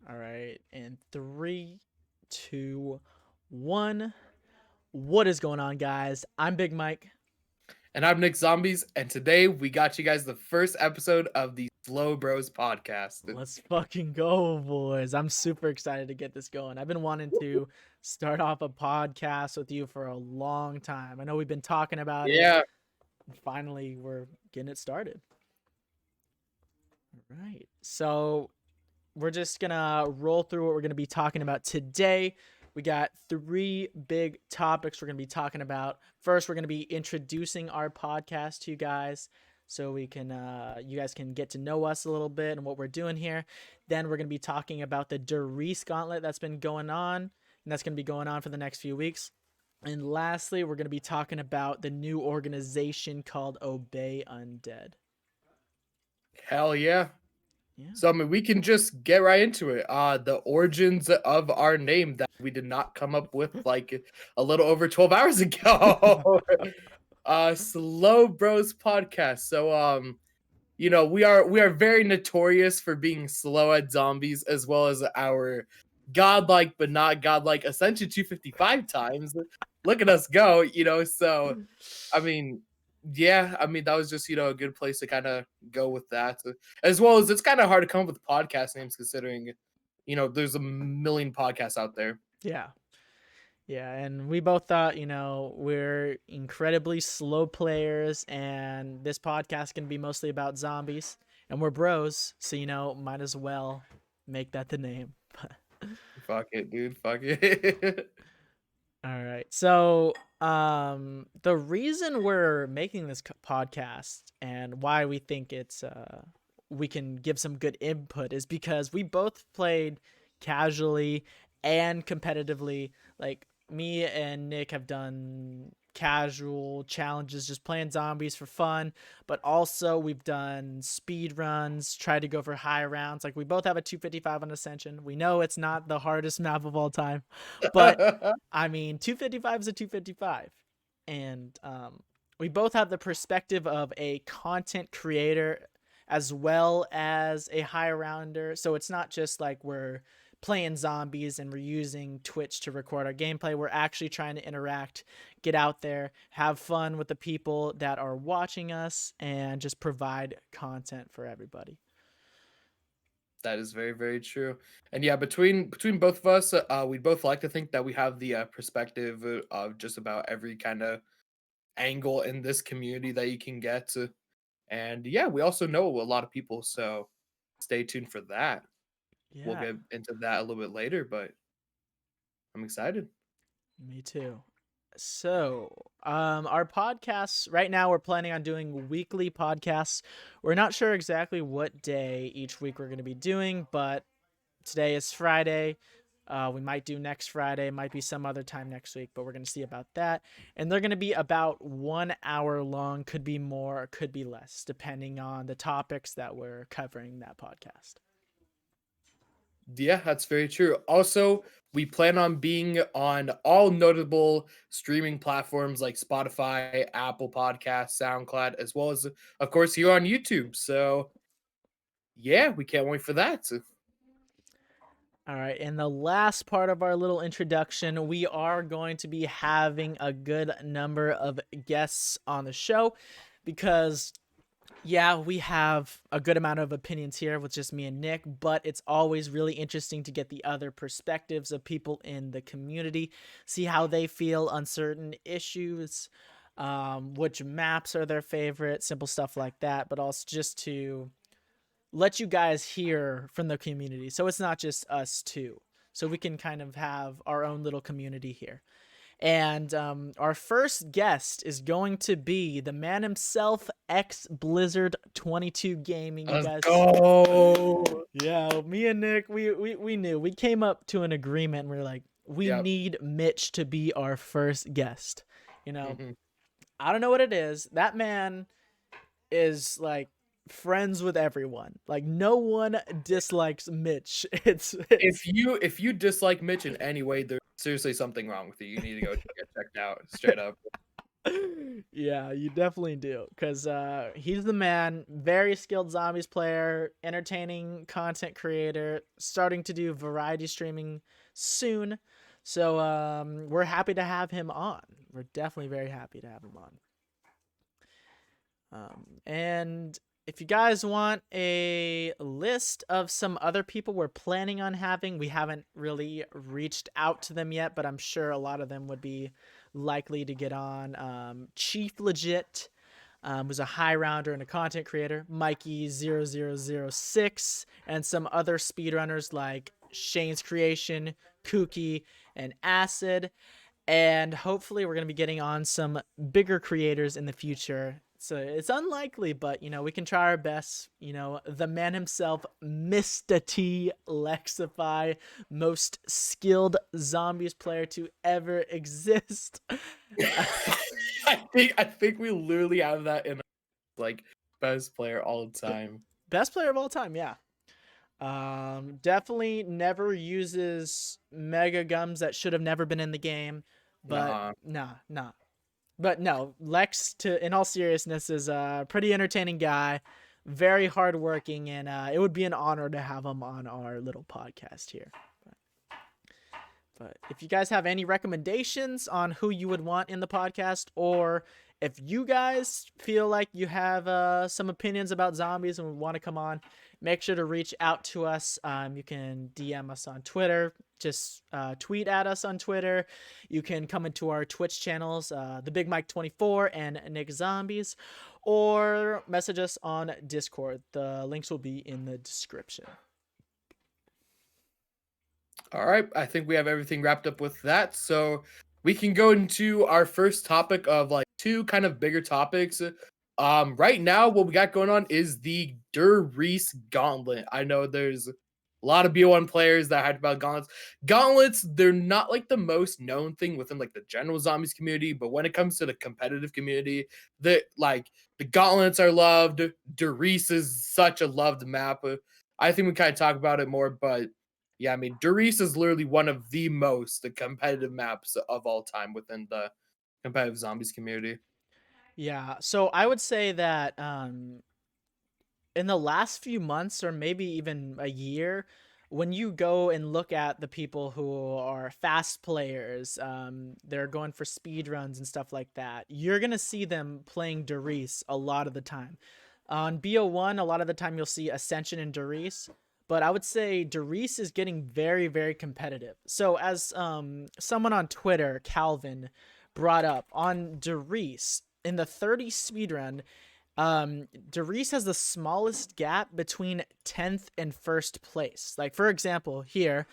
All right. In three, two, one. What is going on, guys? I'm Big Mike. And I'm NicZombies, and today we got you guys the first episode of the SlowBroz podcast. Let's fucking go, boys. I'm super excited to get this going. I've been wanting to start off a podcast with you for a long time. I know we've been talking about it. Yeah, And finally, we're getting it started. All right. So, we're just going to roll through what we're going to be talking about today. We got three big topics we're going to be talking about. First, we're going to be introducing our podcast to you guys so we can you guys can get to know us a little bit and what we're doing here. Then we're going to be talking about the Riese Gauntlet that's been going on, and that's going to be going on for the next few weeks. And lastly, we're going to be talking about the new organization called Obey Undead. hell yeah. Yeah. So, we can just get right into it. The origins of our name that we did not come up with like a little over 12 hours ago. Slow Bros podcast. So, we are very notorious for being slow at zombies, as well as our godlike but not godlike ascension 255 times. Look at us go, so I mean, yeah, that was just, a good place to kind of go with that. As well as it's kind of hard to come up with podcast names considering, there's a million podcasts out there. Yeah. Yeah, and we both thought, we're incredibly slow players, and this podcast can be mostly about zombies, and we're bros, so might as well make that the name. Fuck it, dude. Fuck it. All right. So, the reason we're making this podcast and why we think it's we can give some good input is because we both played casually and competitively. Like me and Nick have done casual challenges just playing zombies for fun, but also we've done speed runs, tried to go for high rounds. Like we both have a 255 on Ascension. We know it's not the hardest map of all time, but 255 is a 255. And we both have the perspective of a content creator as well as a high rounder. So it's not just like we're playing zombies and we're using Twitch to record our gameplay. We're actually trying to interact, get out there, have fun with the people that are watching us, and just provide content for everybody. That is very, very true. And yeah, between both of us, we both like to think that we have the perspective of just about every kind of angle in this community that you can get. And yeah, we also know a lot of people, so stay tuned for that. We'll Yeah, get into that a little bit later, but I'm excited. me too. So, our podcasts right now, we're planning on doing weekly podcasts. We're not sure exactly what day each week we're going to be doing, but today is Friday. We might do next Friday, might be some other time next week, but we're going to see about that. And they're going to be about 1 hour long, could be more, could be less, depending on the topics that we're covering in that podcast. Yeah, that's very true. Also, we plan on being on all notable streaming platforms like Spotify, Apple Podcasts, SoundCloud, as well as, of course, here on YouTube. So, yeah, we can't wait for that. All right, in the last part of our little introduction, we are going to be having a good number of guests on the show because, yeah, we have a good amount of opinions here with just me and Nick, but it's always really interesting to get the other perspectives of people in the community, see how they feel on certain issues, which maps are their favorite, simple stuff like that, but also just to let you guys hear from the community. So it's not just us two. So we can kind of have our own little community here. And our first guest is going to be the man himself, X Blizzard 22 Gaming. You Let's guys, go. yeah, me and Nick, we knew. We came up to an agreement. And we are like, we Yep. need Mitch to be our first guest. You know, Mhm. I don't know what it is. That man is like friends with everyone. Like no one dislikes Mitch. If you dislike Mitch in any way, there's seriously something wrong with you. You need to go get checked out straight up. Yeah, you definitely do. Because he's the man, very skilled zombies player, entertaining content creator, starting to do variety streaming soon. So we're happy to have him on. We're definitely very happy to have him on. And if you guys want a list of some other people we're planning on having, we haven't really reached out to them yet, but I'm sure a lot of them would be likely to get on. Chief Legit, who's a high rounder and a content creator, Mikey0006, and some other speedrunners like Shane's Creation, Kooky, and Acid. And hopefully we're going to be getting on some bigger creators in the future. So it's unlikely, but we can try our best. The man himself, Mr. T Lexify, most skilled zombies player to ever exist. I think we literally have that in like best player all the time. Best player of all time, yeah. Definitely never uses mega gums that should have never been in the game, but Nah. nah. But no, Lex, in all seriousness, is a pretty entertaining guy, very hardworking, and it would be an honor to have him on our little podcast here. But if you guys have any recommendations on who you would want in the podcast, or if you guys feel like you have some opinions about zombies and want to come on, make sure to reach out to us. You can DM us on Twitter. Just tweet at us on Twitter. You can come into our Twitch channels, the Big Mike 24 and NicZombies, or message us on Discord. The links will be in the description. All right, I think we have everything wrapped up with that. So we can go into our first topic of like two kind of bigger topics. Right now, what we got going on is the Riese Gauntlet. I know there's a lot of BO1 players that hype about gauntlets. Gauntlets, they're not like the most known thing within like the general zombies community, but when it comes to the competitive community, the gauntlets are loved. Riese is such a loved map. I think we kind of talk about it more, but yeah, I mean, Riese is literally one of the most competitive maps of all time within the competitive zombies community. Yeah, so I would say that in the last few months or maybe even a year, when you go and look at the people who are fast players, they're going for speed runs and stuff like that, you're gonna see them playing Riese a lot of the time. On BO1, a lot of the time you'll see Ascension and Riese, but I would say Riese is getting very, very competitive. So as someone on Twitter, Calvin, brought up on Riese in the 30 speedrun, Riese has the smallest gap between 10th and first place. Like, for example, here,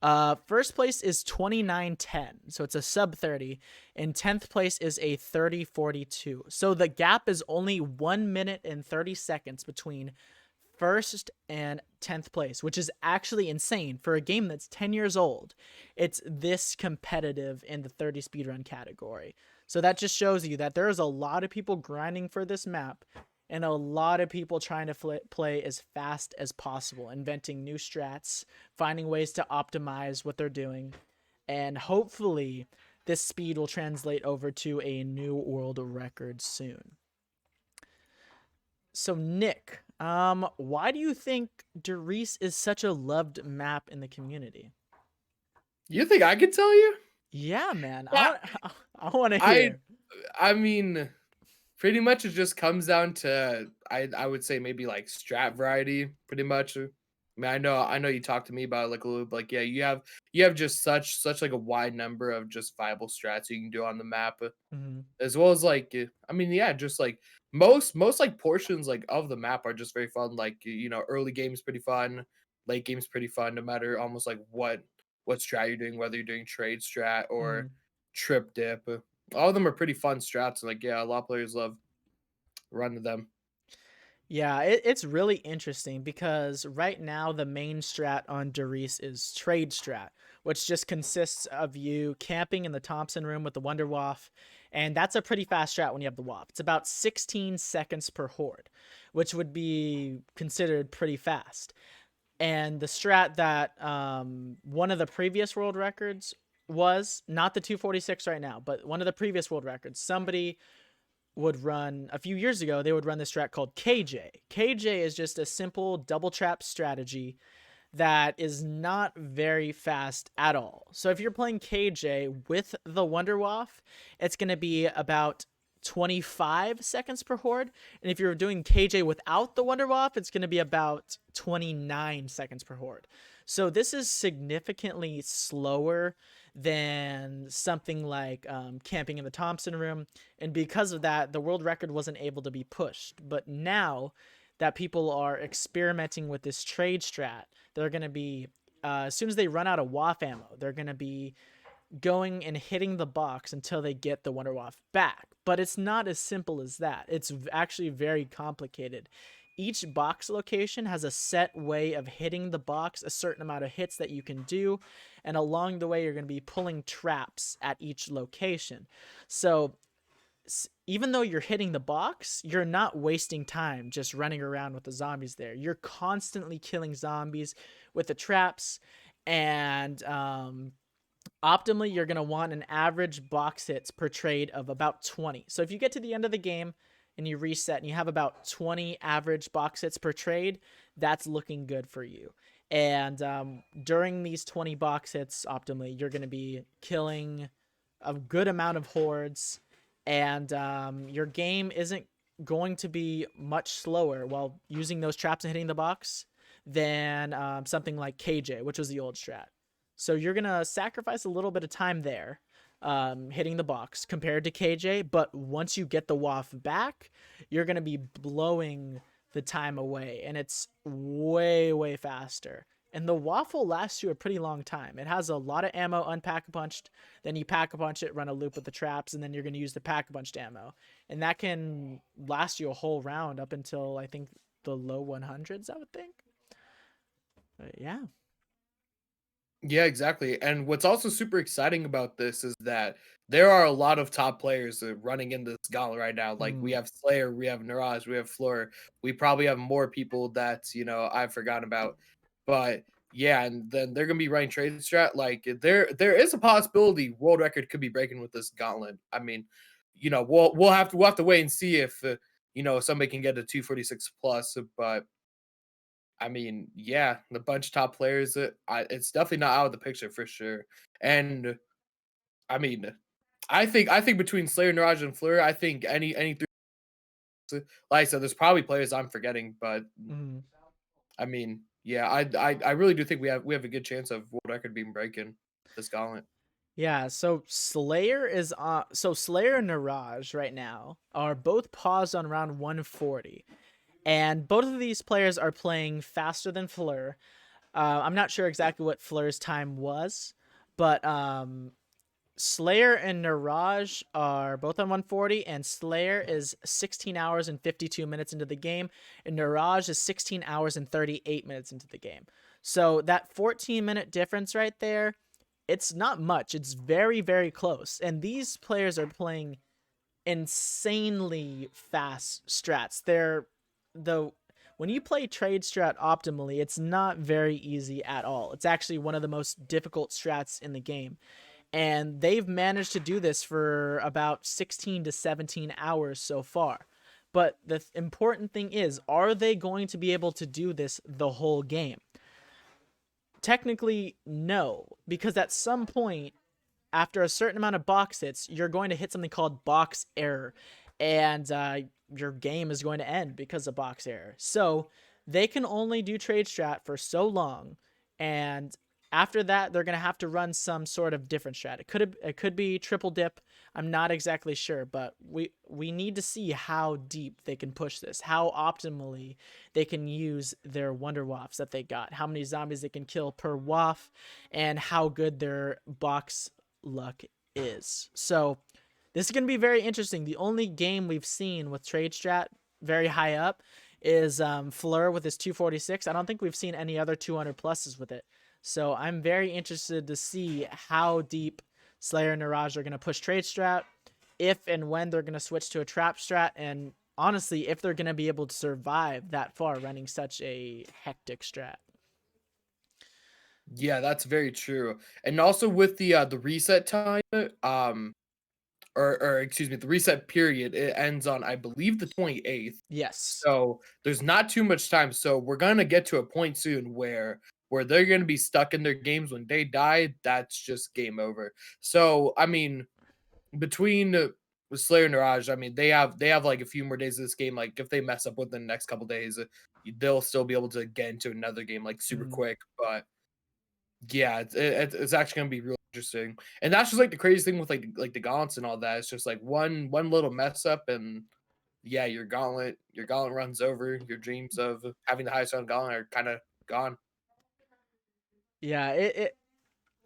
first place is 29:10, so it's a sub 30, and 10th place is a 30:42. So the gap is only 1 minute and 30 seconds between first and 10th place, which is actually insane for a game that's 10 years old. It's this competitive in the 30 speedrun category. So that just shows you that there's a lot of people grinding for this map and a lot of people trying to play as fast as possible, inventing new strats, finding ways to optimize what they're doing, and hopefully this speed will translate over to a new world record soon. So Nick, why do you think Riese is such a loved map in the community? You think I could tell you? Yeah, man. Yeah, I want to I hear. I mean, pretty much it just comes down to I would say maybe like strat variety, pretty much. I mean, I know you talked to me about it, like a little bit, like yeah, you have just such like a wide number of just viable strats you can do on the map, Mhm. as well as like I mean, yeah, just like most like portions like of the map are just very fun. Like early game's pretty fun, late game's pretty fun, no matter almost like what strat you're doing, whether you're doing trade strat or Mhm. trip dip. All of them are pretty fun strats. Like yeah, a lot of players love running them. Yeah, it's really interesting because right now the main strat on Riese is trade strat, which just consists of you camping in the Thompson room with the Wonder Waff, and that's a pretty fast strat when you have the Waff. It's about 16 seconds per horde, which would be considered pretty fast. And the strat that one of the previous world records was not the 246 right now, but one of the previous world records. Somebody would run a few years ago, they would run this strat called KJ. KJ is just a simple double trap strategy that is not very fast at all. So if you're playing KJ with the Wonder Waff, it's going to be about 25 seconds per horde. And if you're doing KJ without the Wonder Waff, it's going to be about 29 seconds per horde. So this is significantly slower than something like camping in the Thompson room. And because of that, the world record wasn't able to be pushed. But now that people are experimenting with this trade strat, they're going to be, as soon as they run out of Waff ammo, they're going to be going and hitting the box until they get the Wonder Waff back. But it's not as simple as that. It's actually very complicated. Each box location has a set way of hitting the box, a certain amount of hits that you can do, and along the way you're going to be pulling traps at each location. So even though you're hitting the box, you're not wasting time just running around with the zombies there. You're constantly killing zombies with the traps, and optimally, you're going to want an average box hits per trade of about 20. So if you get to the end of the game and you reset and you have about 20 average box hits per trade, that's looking good for you. And during these 20 box hits, optimally, you're going to be killing a good amount of hordes, and your game isn't going to be much slower while using those traps and hitting the box than something like KJ, which was the old strat. So you're going to sacrifice a little bit of time there hitting the box compared to KJ, but once you get the Waff back, you're going to be blowing the time away, and it's way, way faster. And the Waff will last you a pretty long time. It has a lot of ammo unpack-a-punched, then you pack-a-punch it, run a loop with the traps, and then you're going to use the pack-a-punched ammo. And that can last you a whole round up until, I think, the low 100s, I would think. But yeah. Yeah, exactly. And what's also super exciting about this is that there are a lot of top players running in this gauntlet right now. Like we have Slayer, we have Mirage, we have Fleur. We probably have more people that I've forgotten about. But yeah, and then they're gonna be running trade strat. Like there is a possibility world record could be breaking with this gauntlet. I mean, we'll have to wait and see if somebody can get a 246 plus. But I mean, yeah, the bunch of top players. It's definitely not out of the picture for sure. And I mean, I think between Slayer, Mirage, and Fleur, I think any three. Like I said, there's probably players I'm forgetting, but Mm. I mean, yeah, I really do think we have a good chance of world record being breaking this gauntlet. Yeah, so Slayer and Niraj right now are both paused on round 140. And both of these players are playing faster than Fleur. I'm not sure exactly what Fleur's time was, but Slayer and Niraj are both on 140, and Slayer is 16 hours and 52 minutes into the game, and Niraj is 16 hours and 38 minutes into the game. So that 14-minute difference right there, it's not much. It's very, very close. And these players are playing insanely fast strats. When you play trade strat optimally, it's not very easy at all. It's actually one of the most difficult strats in the game. And they've managed to do this for about 16 to 17 hours so far. But the important thing is, are they going to be able to do this the whole game? Technically, no, because at some point, after a certain amount of box hits, you're going to hit something called box error, and your game is going to end because of box error. So they can only do trade strat for so long, and after that, they're going to have to run some sort of different strat. It could be triple dip. I'm not exactly sure, but we need to see how deep they can push this, how optimally they can use their Wonder Waffs that they got, how many zombies they can kill per waff, and how good their box luck is. So this is going to be very interesting. The only game we've seen with trade strat very high up is Fleur with his 246. I don't think we've seen any other 200 pluses with it. So I'm very interested to see how deep Slayer and Niraj are going to push trade strat, if and when they're going to switch to a trap strat, and honestly, if they're going to be able to survive that far running such a hectic strat. Yeah, that's very true. And also with the reset time, or excuse me, the reset period, it ends on, I believe, the 28th. Yes. So there's not too much time. So we're gonna get to a point soon where they're gonna be stuck in their games. When they die, that's just game over. So I mean, between Slayer and Mirage, I mean, they have like a few more days of this game. Like if they mess up within the next couple days, they'll still be able to get into another game like super Mhm. quick. But yeah, it's actually gonna be real interesting, and that's just like the crazy thing with like the gauntlets and all that. It's just like one little mess up, and yeah, your gauntlet runs over. Your dreams of having the highest round gauntlet are kind of gone. Yeah,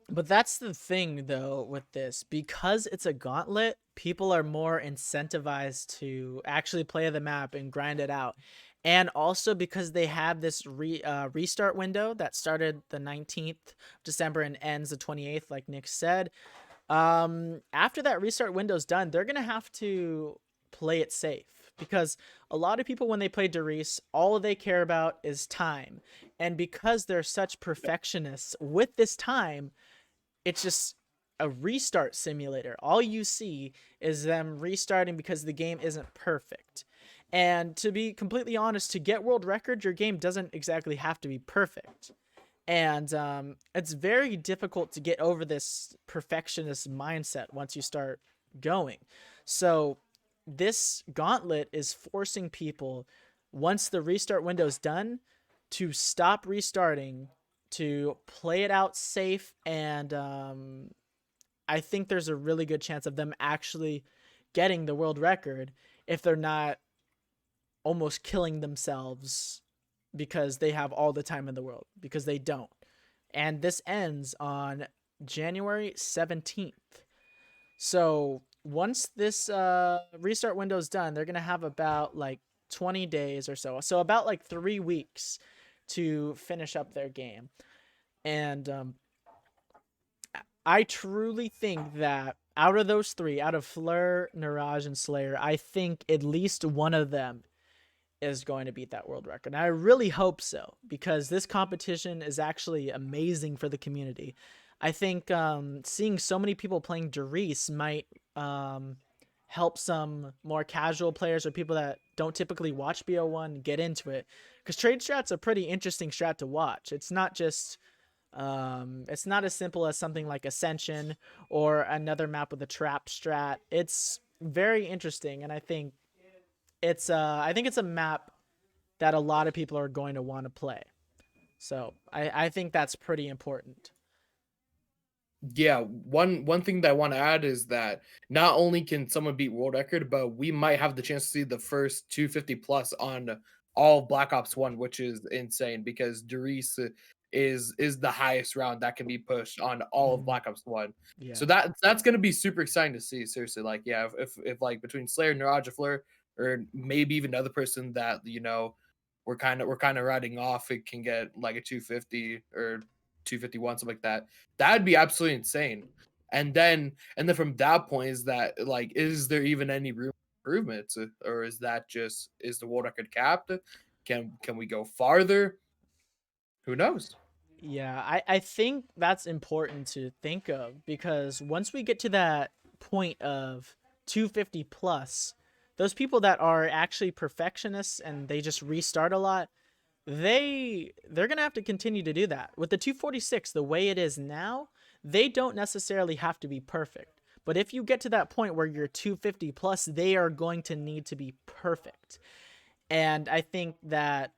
but that's the thing though with this, because it's a gauntlet, people are more incentivized to actually play the map and grind it out. And also because they have this restart window that started the 19th December and ends the 28th, like Nick said. After that restart window's done, they're gonna have to play it safe, because a lot of people, when they play Derice, all they care about is time. And because they're such perfectionists with this time, it's just a restart simulator. All you see is them restarting because the game isn't perfect. And to be completely honest, to get world record, your game doesn't exactly have to be perfect. And it's very difficult to get over this perfectionist mindset once you start going. So this gauntlet is forcing people, once the restart window is done, to stop restarting, to play it out safe. And I think there's a really good chance of them actually getting the world record if they're not almost killing themselves because they have all the time in the world, because they don't. And this ends on January 17th. So once this restart window is done, they're going to have about like 20 days or so. So about like 3 weeks to finish up their game. And I truly think that out of those three, out of Fleur, Mirage, and Slayer, I think at least one of them is going to beat that world record. And I really hope so, because this competition is actually amazing for the community. I think seeing so many people playing Derice might help some more casual players or people that don't typically watch BO1 get into it. Because trade strat's a pretty interesting strat to watch. It's not as simple as something like Ascension or another map with a trap strat. It's very interesting, and I think it's a map that a lot of people are going to want to play. So I think that's pretty important. Yeah, one thing that I want to add is that not only can someone beat world record, but we might have the chance to see the first 250 plus on all of Black Ops 1, which is insane because Derice is the highest round that can be pushed on all of Mhm. Black Ops 1. Yeah. So that's gonna be super exciting to see. Seriously, like yeah, if like between Slayer, Niraj, Fleur, or maybe even another person that we're kind of riding off, it can get like a 250 or 251, something like that. That'd be absolutely insane. And then from that point, is that like, is there even any room for improvement, or is the world record capped? Can we go farther? Who knows? Yeah, I think that's important to think of, because once we get to that point of 250 plus, those people that are actually perfectionists and they just restart a lot, they're gonna have to continue to do that. With the 246, the way it is now, they don't necessarily have to be perfect. But if you get to that point where you're 250 plus, they are going to need to be perfect. And I think that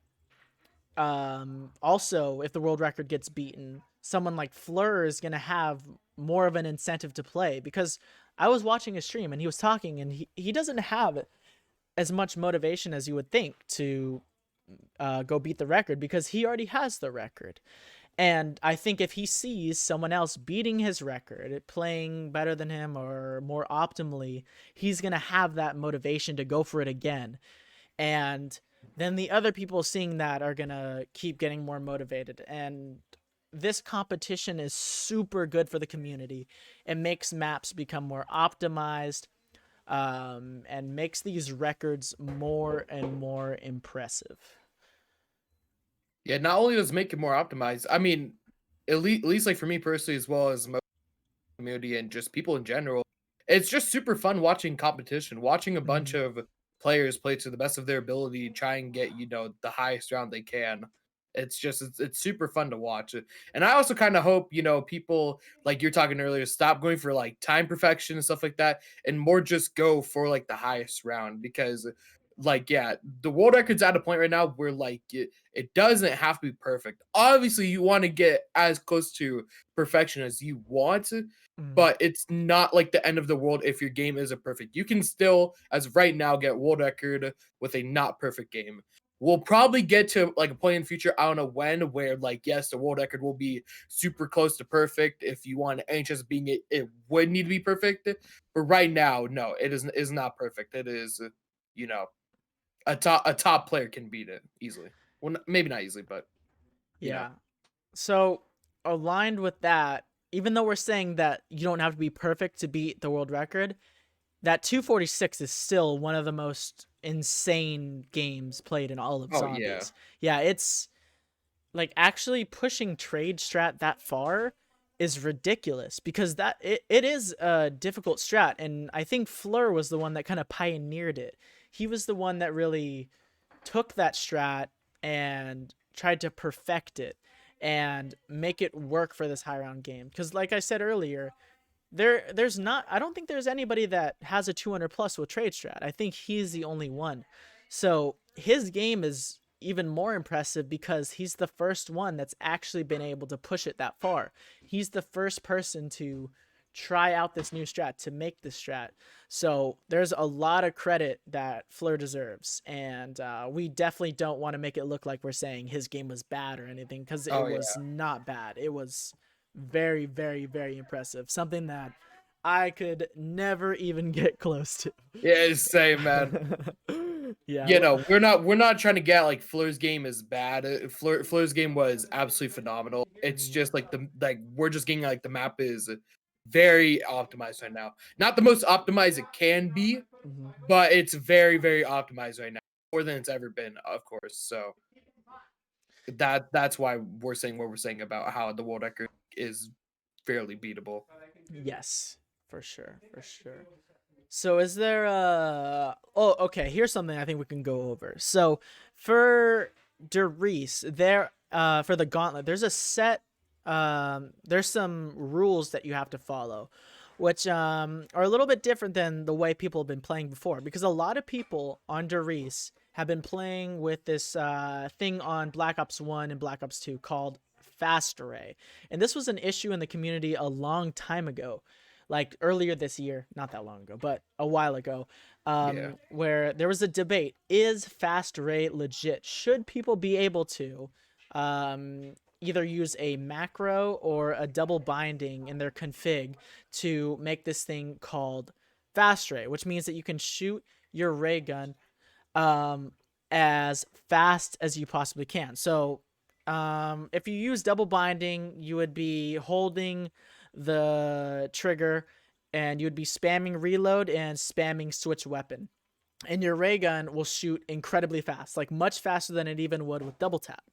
also, if the world record gets beaten, someone like Fleur is gonna have more of an incentive to play, because I was watching his stream and he was talking, and he doesn't have as much motivation as you would think to go beat the record, because he already has the record. And I think if he sees someone else beating his record, playing better than him or more optimally, he's going to have that motivation to go for it again. And then the other people seeing that are going to keep getting more motivated. And this competition is super good for the community. It makes maps become more optimized, and makes these records more and more impressive. Yeah, not only does it make it more optimized, I mean, at least like for me personally, as well as most community and just people in general, it's just super fun watching competition, watching a bunch Mhm. of players play to the best of their ability, try and get the highest round they can. It's super fun to watch. And I also kind of hope people like you're talking earlier stop going for like time perfection and stuff like that, and more just go for like the highest round because. Like yeah, the world record's at a point right now where like it doesn't have to be perfect. Obviously, you want to get as close to perfection as you want, Mhm. but it's not like the end of the world if your game isn't perfect. You can still, as of right now, get world record with a not perfect game. We'll probably get to like a point in the future, I don't know when, where like yes, the world record will be super close to perfect. If you want any chance of being it, it would need to be perfect. But right now, no, it is not perfect. It is, you know, a top player can beat it easily. Well, maybe not easily, but you know. Yeah. So, aligned with that, even though we're saying that you don't have to be perfect to beat the world record, that 246 is still one of the most insane games played in all of Oh yeah. Zombies. Yeah, it's like actually pushing trade strat that far is ridiculous because it is a difficult strat, and I think Fleur was the one that kind of pioneered it. He was the one that really took that strat and tried to perfect it and make it work for this high round game. Because, like I said earlier, there's not. I don't think there's anybody that has a 200 plus with trade strat. I think he's the only one. So his game is even more impressive because he's the first one that's actually been able to push it that far. He's the first person to try out this new strat, to make this strat. So there's a lot of credit that Fleur deserves, and we definitely don't want to make it look like we're saying his game was bad or anything, because it Oh was yeah. not bad. It was very, very, very impressive. Something that I could never even get close to. Yeah, same man. Yeah. We're not trying to get like Fleur's game is bad. Fleur's game was absolutely phenomenal. It's Mhm, just like we're just getting like the map is very optimized right now. Not the most optimized it can be, mhm. but it's very very optimized right now, more than it's ever been, of course. So that's why we're saying what we're saying about how the world record is fairly beatable. Yes, for sure, for sure. So is there a oh okay, here's something I think we can go over. So for Reese, there for the gauntlet, there's a set there's some rules that you have to follow, which are a little bit different than the way people have been playing before, because a lot of people on Reese have been playing with this thing on Black Ops 1 and Black Ops 2 called fast array. And this was an issue in the community a long time ago, like earlier this year, not that long ago, but a while ago, Yeah. where there was a debate: is fast array legit? Should people be able to either use a macro or a double binding in their config to make this thing called fast array, which means that you can shoot your ray gun um, as fast as you possibly can. So if you use double binding, you would be holding the trigger and you would be spamming reload and spamming switch weapon. And your ray gun will shoot incredibly fast, like much faster than it even would with double tap.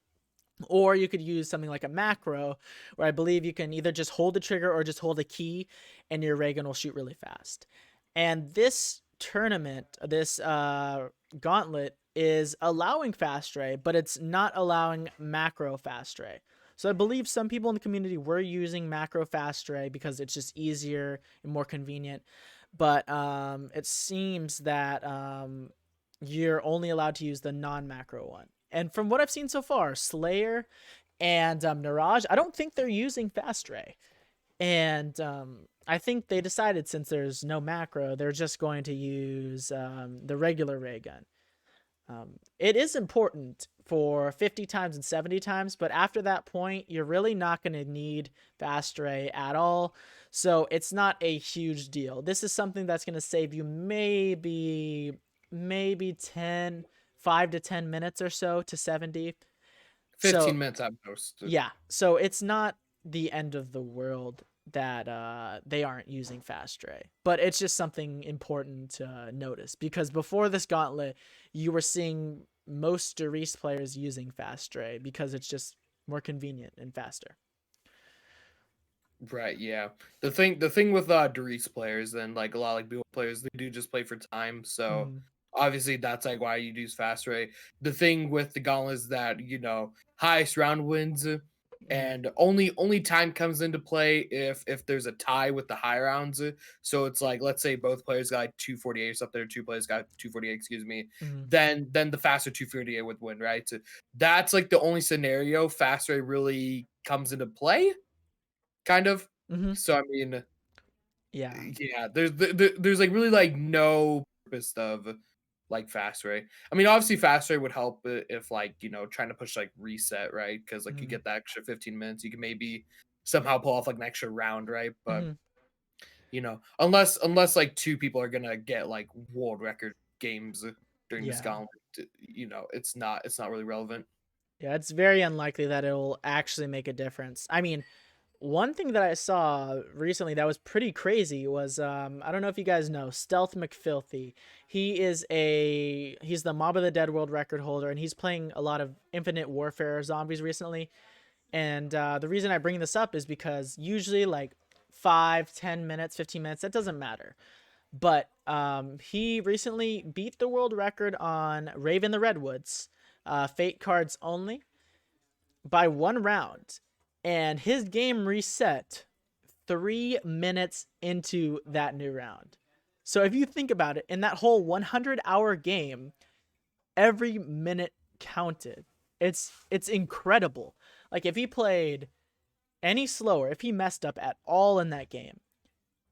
Or you could use something like a macro, where I believe you can either just hold the trigger or just hold a key, and your ray gun will shoot really fast. And this tournament, this gauntlet, is allowing fast ray, but it's not allowing macro fast ray. So I believe some people in the community were using macro fast ray because it's just easier and more convenient. But it seems that you're only allowed to use the non-macro one. And from what I've seen so far, Slayer and Mirage, I don't think they're using fast ray. And I think they decided, since there's no macro, they're just going to use the regular ray gun. It is important for 50 times and 70 times, but after that point, you're really not going to need fast ray at all. So it's not a huge deal. This is something that's going to save you maybe 10, 5 to 10 minutes or so to 70. 15 So minutes at most. yeah, so it's not the end of the world that they aren't using fast ray, but it's just something important to notice, because before this gauntlet, you were seeing most Reese players using fast ray because it's just more convenient and faster. Right, yeah. The thing with Doris players and like a lot of like Duo players, they do just play for time. So Mhm. obviously that's like why you use fast rate. The thing with the gauntlet is that, highest round wins, Mhm. and only time comes into play if there's a tie with the high rounds. So it's like, let's say both players got like 248 or something, or two players got 248, excuse me. Mhm. Then the faster 248 would win, right? So that's like the only scenario fast rate really comes into play, kind of. Mhm. So I mean, Yeah. yeah, there's like really like no purpose of like fast rate. I mean, obviously fast rate would help if like trying to push like reset, right? Because like you Mhm. get that extra 15 minutes, you can maybe somehow pull off like an extra round, right? But Mhm. unless like two people are gonna get like world record games during this Yeah. gauntlet, it's not really relevant. Yeah, it's very unlikely that it'll actually make a difference. I mean, one thing that I saw recently that was pretty crazy was I don't know if you guys know Stealth McFilthy. He's the Mob of the Dead world record holder, and he's playing a lot of Infinite Warfare zombies recently. And the reason I bring this up is because usually like 5, 10 minutes, 15 minutes, that doesn't matter. But he recently beat the world record on Raven the Redwoods, Fate cards only, by 1 round. And his game reset 3 minutes into that new round. So if you think about it, in that whole 100-hour game, every minute counted. It's incredible. Like if he played any slower, if he messed up at all in that game,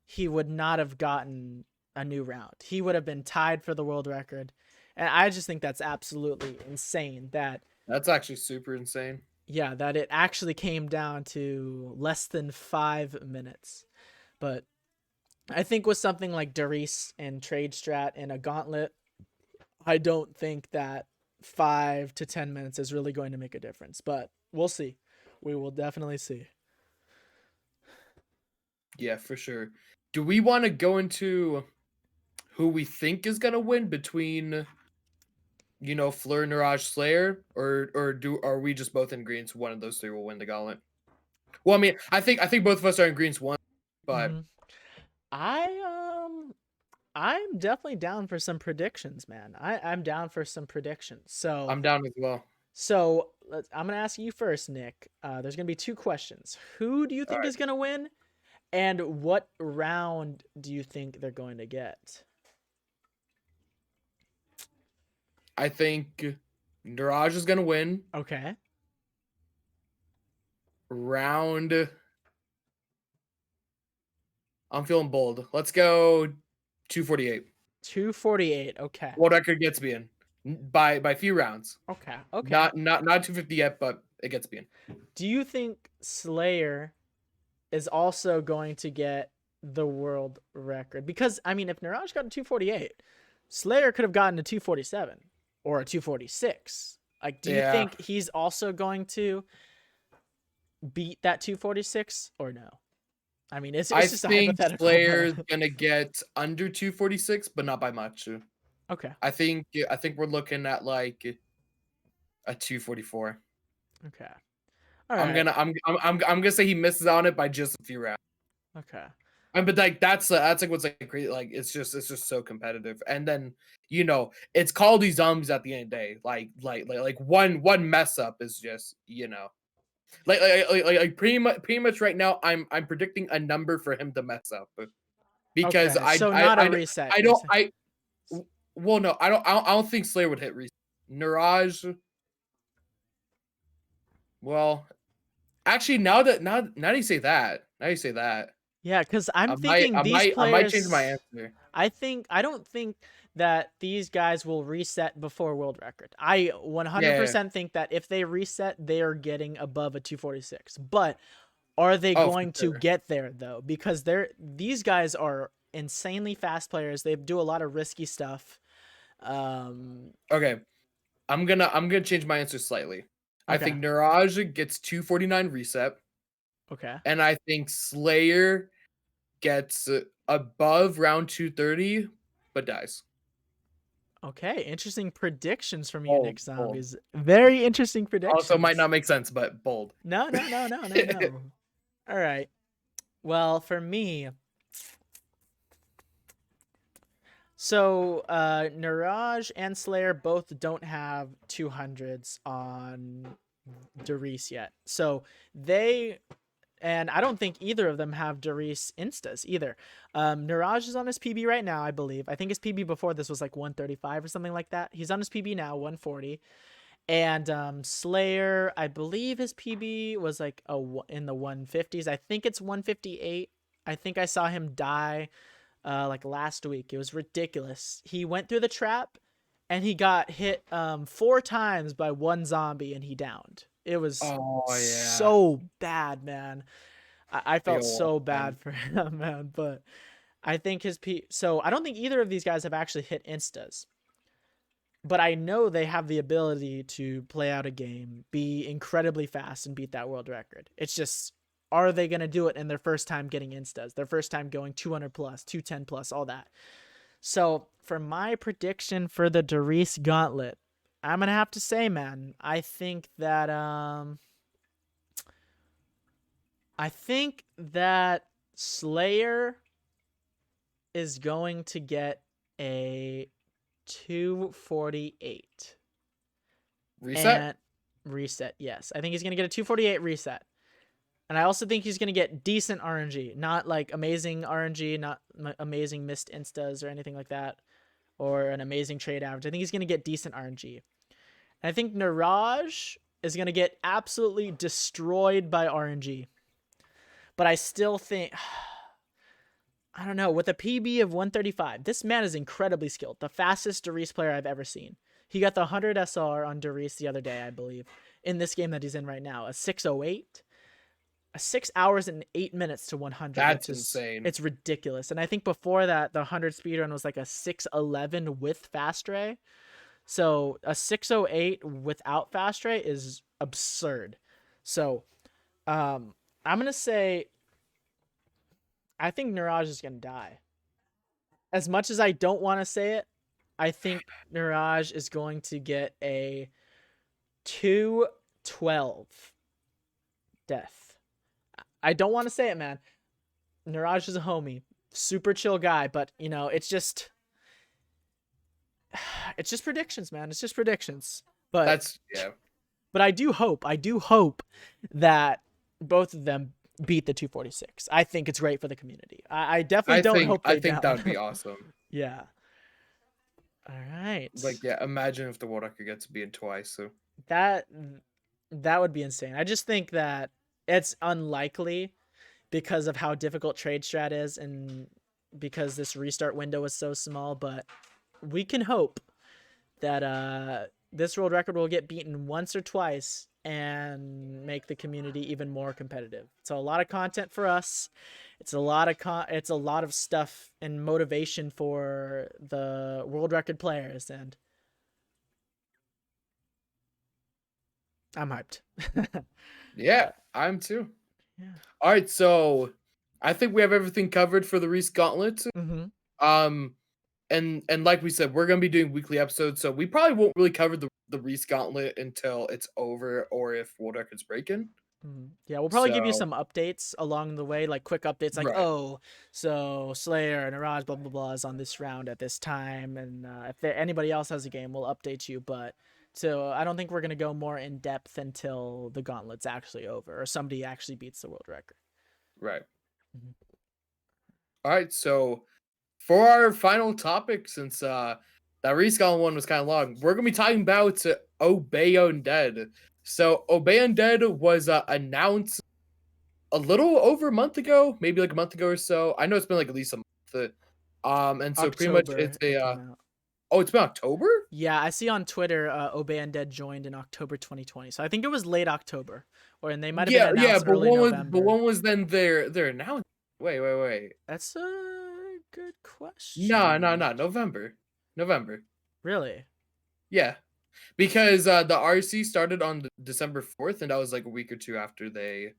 he would not have gotten a new round. He would have been tied for the world record. And I just think that's absolutely insane that, That's actually super insane. yeah, that it actually came down to less than 5 minutes. But I think with something like Doris and Trade Strat and a Gauntlet, I don't think that 5 to 10 minutes is really going to make a difference. But we'll see. We will definitely see. Yeah, for sure. Do we want to go into who we think is gonna win between Fleur, Mirage, Slayer, or are we just both in greens? One of those three will win the gauntlet. Well, I mean, I think both of us are in greens one, but Hmm. I'm definitely down for some predictions, man. I'm down for some predictions. So I'm down as well. I'm gonna ask you first, Nick. There's gonna be two questions. Who do you All think right. is gonna win, and what round do you think they're going to get? I think Mirage is gonna win Okay, round. I'm feeling bold. Let's go 248. 248. Okay, World record gets me in by few rounds. okay, okay. Not 250 yet, but it gets me in. Do you think Slayer is also going to get the world record? Because I mean, if Niraj got a 248, Slayer could have gotten a 247 or a 246. Like, do you Yeah, think he's also going to beat that 246 or no? I mean, it's I just a think hypothetical, but Slayer's gonna get under 246, but not by much. okay, I think we're looking at like a 244. okay, all I'm right, gonna I'm gonna say he misses on it by just a few rounds. okay, But like that's like what's like crazy. Like it's just so competitive. And then it's called these zombies at the end of the day. Like one mess up is just like pretty much right now I'm predicting a number for him to mess up because okay. I So I not a I reset. I You're don't saying I well no I don't think Slayer would hit Reese. Mirage. Well, actually, now that you say that, yeah, because I'm I might thinking I these might I might change my players. answer. I don't think that these guys will reset before world record. I Yeah. 100% think that if they reset, they are getting above a 246. But are they Oh, for going to sure. get there though? Because these guys are insanely fast players. They do a lot of risky stuff. Um, Okay, I'm gonna change my answer slightly. I okay, think Niraj gets 249 reset, okay, and I think Slayer gets above round 230, but dies. okay. Interesting predictions from you, Bold, Nick bold. Zombies. Very interesting Also, might predictions. not make sense, but bold. No, no, no, no, no, no. All right. Well, for me, so Niraj and Slayer both don't have 200s on Darius yet. So they and I don't think either of them have Darius instas either. Niraj is on his PB right now, I believe. I think his PB before this was like 135 or something like that. He's on his PB now, 140. And Slayer, I believe his PB was like in the 150s. I think it's 158. I think I saw him die like last week. It was ridiculous. He went through the trap and he got hit 4 times by one zombie and he downed. It was Oh yeah, so bad, man. I felt feel so him. bad for him, man. But I think so I don't think either of these guys have actually hit instas. But I know they have the ability to play out a game, be incredibly fast, and beat that world record. It's just, are they going to do it in their first time getting instas, their first time going 200 plus, 210 plus, all that? So for my prediction for the Riese Gauntlet, I'm going to have to say, man, I think that Slayer is going to get a 248 Reset. and reset. Yes, I think he's gonna get a 248 reset, and I also think he's gonna get decent RNG, not like amazing RNG, not amazing missed instas or anything like that, or an amazing trade average. I think he's gonna get decent RNG, and I think Niraj is gonna get absolutely destroyed by RNG, but I still think. I don't know. With a PB of 135, this man is incredibly skilled. The fastest Darius player I've ever seen. He got the 100 SR on Darius the other day, I believe, in this game that he's in right now. A 608, a 6 hours and 8 minutes to 100. That's insane. It's ridiculous. And I think before that, the 100 speedrun was like a 611 with fast ray. So a 608 without fast ray is absurd. So I'm gonna say I think Niraj is gonna die. As much as I don't want to say it, I think Niraj is going to get a 212 death. I don't want to say it, man. Niraj is a homie, super chill guy, but you know, it's just predictions, man. It's just predictions. But That's yeah. But I do hope that both of them beat the 246. I think it's great for the community. I definitely don't hope they I think down. that would be awesome. Yeah. All right. Like yeah, imagine if the world record gets beaten twice. So That would be insane. I just think that it's unlikely because of how difficult trade strat is and because this restart window is so small, but we can hope that this world record will get beaten once or twice and make the community even more competitive. So a lot of content for us. It's a lot of stuff and motivation for the world record players, and I'm hyped. yeah, I'm too. Yeah. All right, so I think we have everything covered for the Riese Gauntlet. Mm-hmm. And like we said, we're gonna be doing weekly episodes, so we probably won't really cover the Riese Gauntlet until it's over or if world record's breaking. Yeah, we'll probably give you So some updates along the way, like quick updates, like, right, oh, so Slayer and Niraj, blah blah blah, is on this round at this time, and if anybody else has a game, we'll update you. But so I don't think we're gonna go more in depth until the gauntlet's actually over or somebody actually beats the world record. right. Mhm. All right, so for our final topic, since that Riese Gauntlet one was kind of long, we're gonna be talking about Obey Undead. So Obey Undead was announced a little over a month ago, maybe like a month ago or so. I know it's been like at least a month. And so pretty much October it's it a came out. oh, it's been October? Yeah, I see on Twitter, Obey Undead joined in October 2020, so I think it was late October, and they might have been announced But early November. when was then their announcement? Wait. That's a good question. No, November. Really? Yeah. Because the RC started on December 4th, and that was like a week or two after they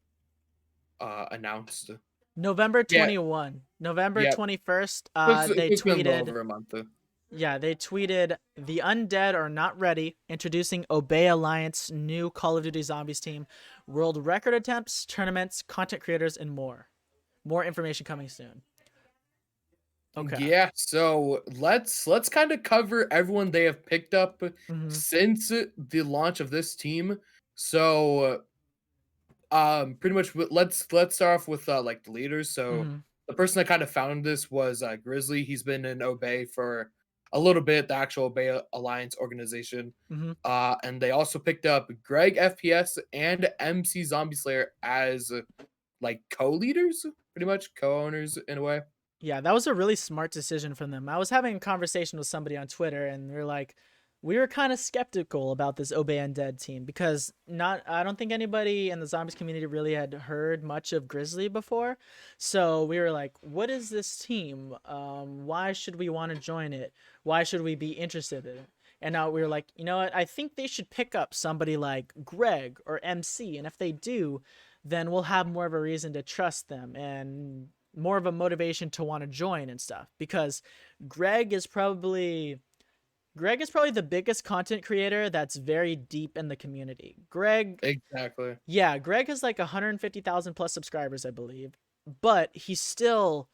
announced. November Yeah. 21. November Yep. 21st, they It's been a little tweeted. over a month. Yeah, they tweeted, "The Undead are not ready, introducing Obey Alliance new Call of Duty Zombies team, world record attempts, tournaments, content creators, and more. more information coming soon. Okay. Yeah, so let's kind of cover everyone they have picked up Mhm. since the launch of this team. So pretty much let's start off with like the leaders. So Mhm. the person that kind of found this was Grizzly. He's been in Obey for a little bit, the actual Obey Alliance organization. Mhm. And they also picked up Greg FPS and MC Zombie Slayer as like co-leaders, pretty much co-owners in a way. Yeah, that was a really smart decision from them. I was having a conversation with somebody on Twitter, and they're like, we were kind of skeptical about this Obey Undead team because I don't think anybody in the zombies community really had heard much of Grizzly before. So we were like, what is this team? Why should we want to join it? Why should we be interested in it? And now we were like, you know what? I think they should pick up somebody like Greg or MC. And if they do, then we'll have more of a reason to trust them and more of a motivation to want to join and stuff, because Greg is probably the biggest content creator that's very deep in the community. Exactly. Greg has like 150,000 plus subscribers, I believe, but he still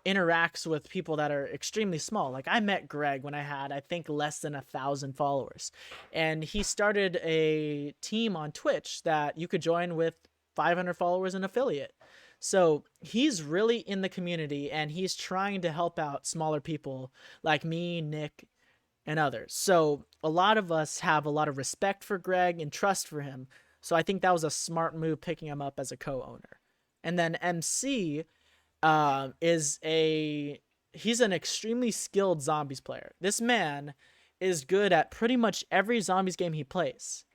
interacts with people that are extremely small. Like, I met Greg when I had, I think, less than 1,000 followers, and he started a team on Twitch that you could join with 500 followers and affiliate. So he's really in the community, and he's trying to help out smaller people like me, Nick, and others. So a lot of us have a lot of respect for Greg and trust for him. So I think that was a smart move, picking him up as a co-owner. And then MC is he's an extremely skilled zombies player. This man is good at pretty much every zombies game he plays.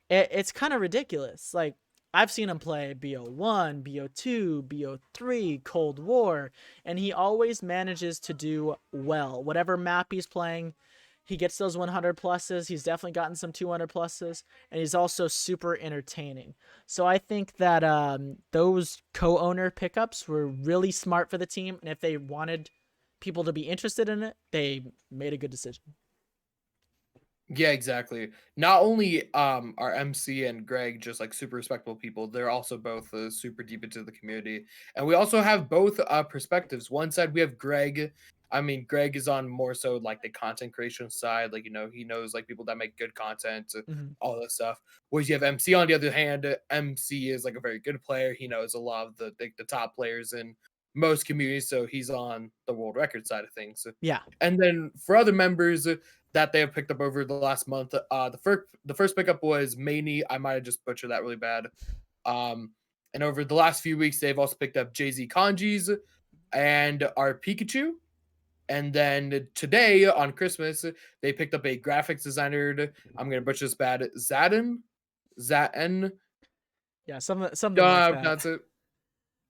It's kind of ridiculous. Like, I've seen him play BO1, BO2, BO3, Cold War, and he always manages to do well. Whatever map he's playing, he gets those 100 pluses. He's definitely gotten some 200 pluses, and he's also super entertaining. So I think that those co-owner pickups were really smart for the team, and if they wanted people to be interested in it, they made a good decision. Yeah, exactly. Not only are MC and Greg just like super respectable people, they're also both super deep into the community. And we also have both perspectives. One side we have Greg. I mean, Greg is on more so like the content creation side, like he knows like people that make good content, Mm-hmm. all that stuff. Whereas you have MC on the other hand, MC is like a very good player. He knows a lot of the top players in most communities, so he's on the world record side of things. Yeah. And then for other members that they have picked up over the last month, the first pickup was Maney. I might have just butchered that really bad. And over the last few weeks, they've also picked up Jay Z Kanjis and our Pikachu. And then today on Christmas, they picked up a graphics designer. I'm gonna butcher this bad. Zaten. Yeah, something like that. That's it.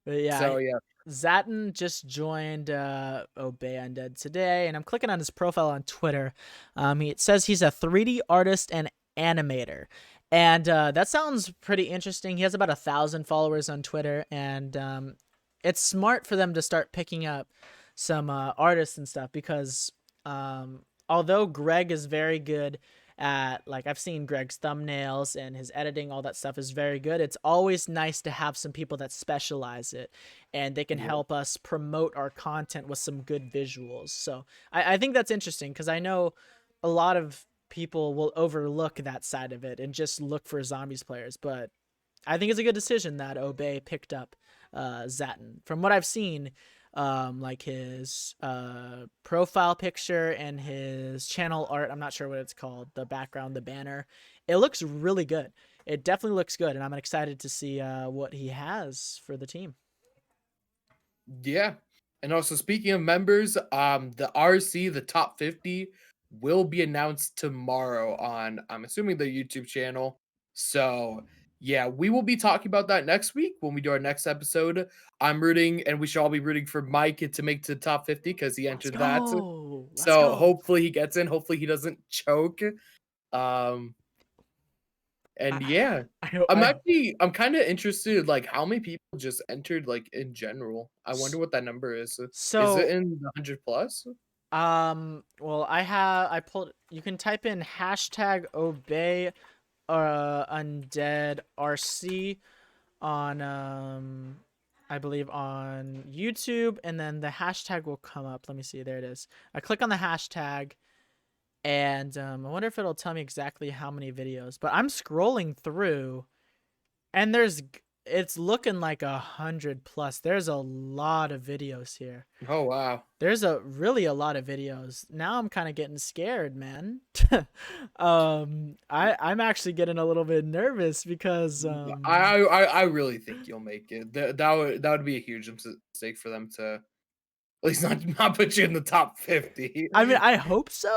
But yeah, So yeah, Zatin just joined Obey Undead today, and I'm clicking on his profile on Twitter. It says he's a 3D artist and animator, and that sounds pretty interesting. He has about 1,000 followers on Twitter, and it's smart for them to start picking up some artists and stuff, because although Greg is very good at, like, I've seen Greg's thumbnails and his editing, all that stuff is very good. It's always nice to have some people that specialize it, and they can yeah. help us promote our content with some good visuals. So I think that's interesting, because I know a lot of people will overlook that side of it and just look for zombies players, but I think it's a good decision that Obey picked up Zatin. From what I've seen, like his profile picture and his channel art, I'm not sure what it's called, the background, the banner, it looks really good. It definitely looks good, and I'm excited to see what he has for the team. Yeah. And also speaking of members, the RC, the top 50, will be announced tomorrow on, I'm assuming, the YouTube channel. So yeah, we will be talking about that next week when we do our next episode. I'm rooting, and we should all be rooting for Mike to make to the top 50 because he Let's entered that. go. Let's So go. hopefully he gets in. Hopefully he doesn't choke. Um, and I, yeah, I I'm kind of interested, like how many people just entered, like in general. I wonder what that number is. Is it so in the 100 plus? well, I pulled, you can type in hashtag obey undead RC on I believe, on YouTube, and then the hashtag will come up. Let me see. There it is. I click on the hashtag, and I wonder if it'll tell me exactly how many videos. But I'm scrolling through, and it's looking like 100 plus. There's a lot of videos here. Oh wow. There's really a lot of videos. Now I'm kind of getting scared, man. I'm actually getting a little bit nervous because I really think you'll make it. That would be a huge mistake for them to at least not put you in the top 50. I mean, I hope so.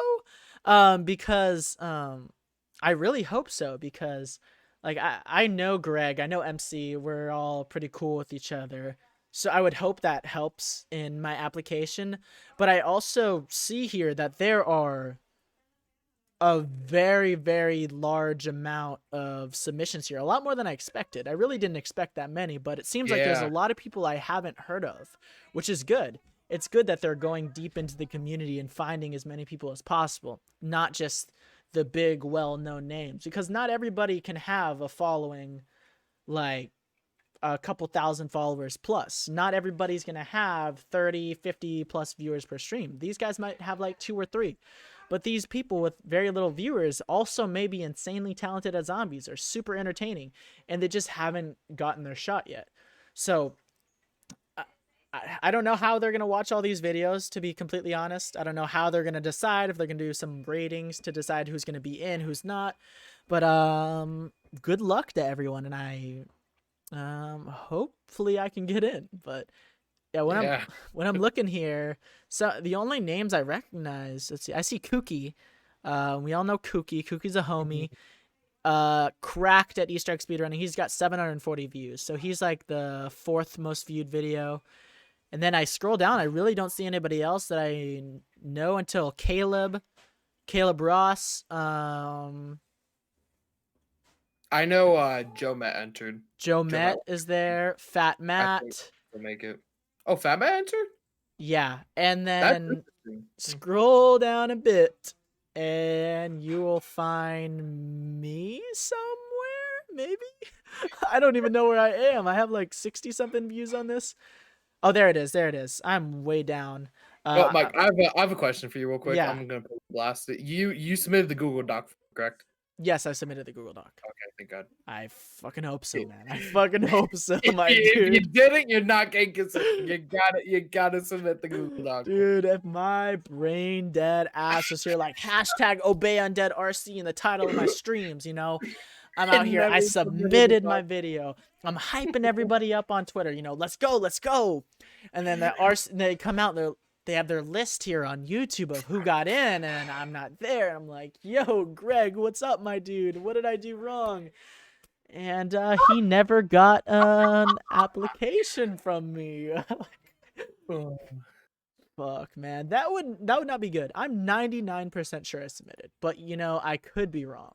Because I really hope so because like I know Greg, I know MC, we're all pretty cool with each other. So I would hope that helps in my application, but I also see here that there are a very, very large amount of submissions here. A lot more than I expected. I really didn't expect that many, but it seems like there's a Yeah. lot of people I haven't heard of, which is good. It's good that they're going deep into the community and finding as many people as possible, not just the big, well known names, because not everybody can have a following like a couple thousand followers plus. Not everybody's going to have 30, 50 plus viewers per stream. These guys might have like 2 or 3. But these people with very little viewers also may be insanely talented as zombies or super entertaining, and they just haven't gotten their shot yet. So I don't know how they're going to watch all these videos, to be completely honest. I don't know how they're going to decide, if they're going to do some ratings to decide who's going to be in, who's not. But good luck to everyone, and I hopefully I can get in. But yeah, Yeah. when I'm looking here, so the only names I recognize, let's see, I see Kooky. We all know Kooky. Kooky's a homie. Cracked at Easter egg speedrunning. He's got 740 views, so he's like the 4th most viewed video. And then I scroll down, I really don't see anybody else that I know until Caleb Ross. I know Joe Matt entered. Joe Joe Met Matt is there. Fat I think Matt. he'll make it. Oh, Fat Matt entered? Yeah, and That's then interesting. scroll down a bit, and you will find me somewhere. Maybe I don't even know where I am. I have like 60 something views on this. Oh, there it is. There it is. I'm way down. Oh, Mike, I have a question for you real quick. Yeah. I'm gonna blast it. You submitted the Google Doc, correct? Yes, I submitted the Google Doc. Okay, thank God. I fucking hope so, man. I fucking hope so, If my you dude. didn't, you're not getting considered. You gotta submit the Google Doc. Dude, if my brain dead ass was here like hashtag obey undead RC in the title of my streams, you know, I'm out here. I Never submitted the submitted my doc. video. I'm hyping everybody up on Twitter. You know, let's go, let's go. And then they come out. They have their list here on YouTube of who got in, and I'm not there. I'm like, yo, Greg, what's up, my dude? What did I do wrong? And he never got an application from me. Oh. Fuck, man, that would not be good. I'm 99% sure I submitted, but you know, I could be wrong.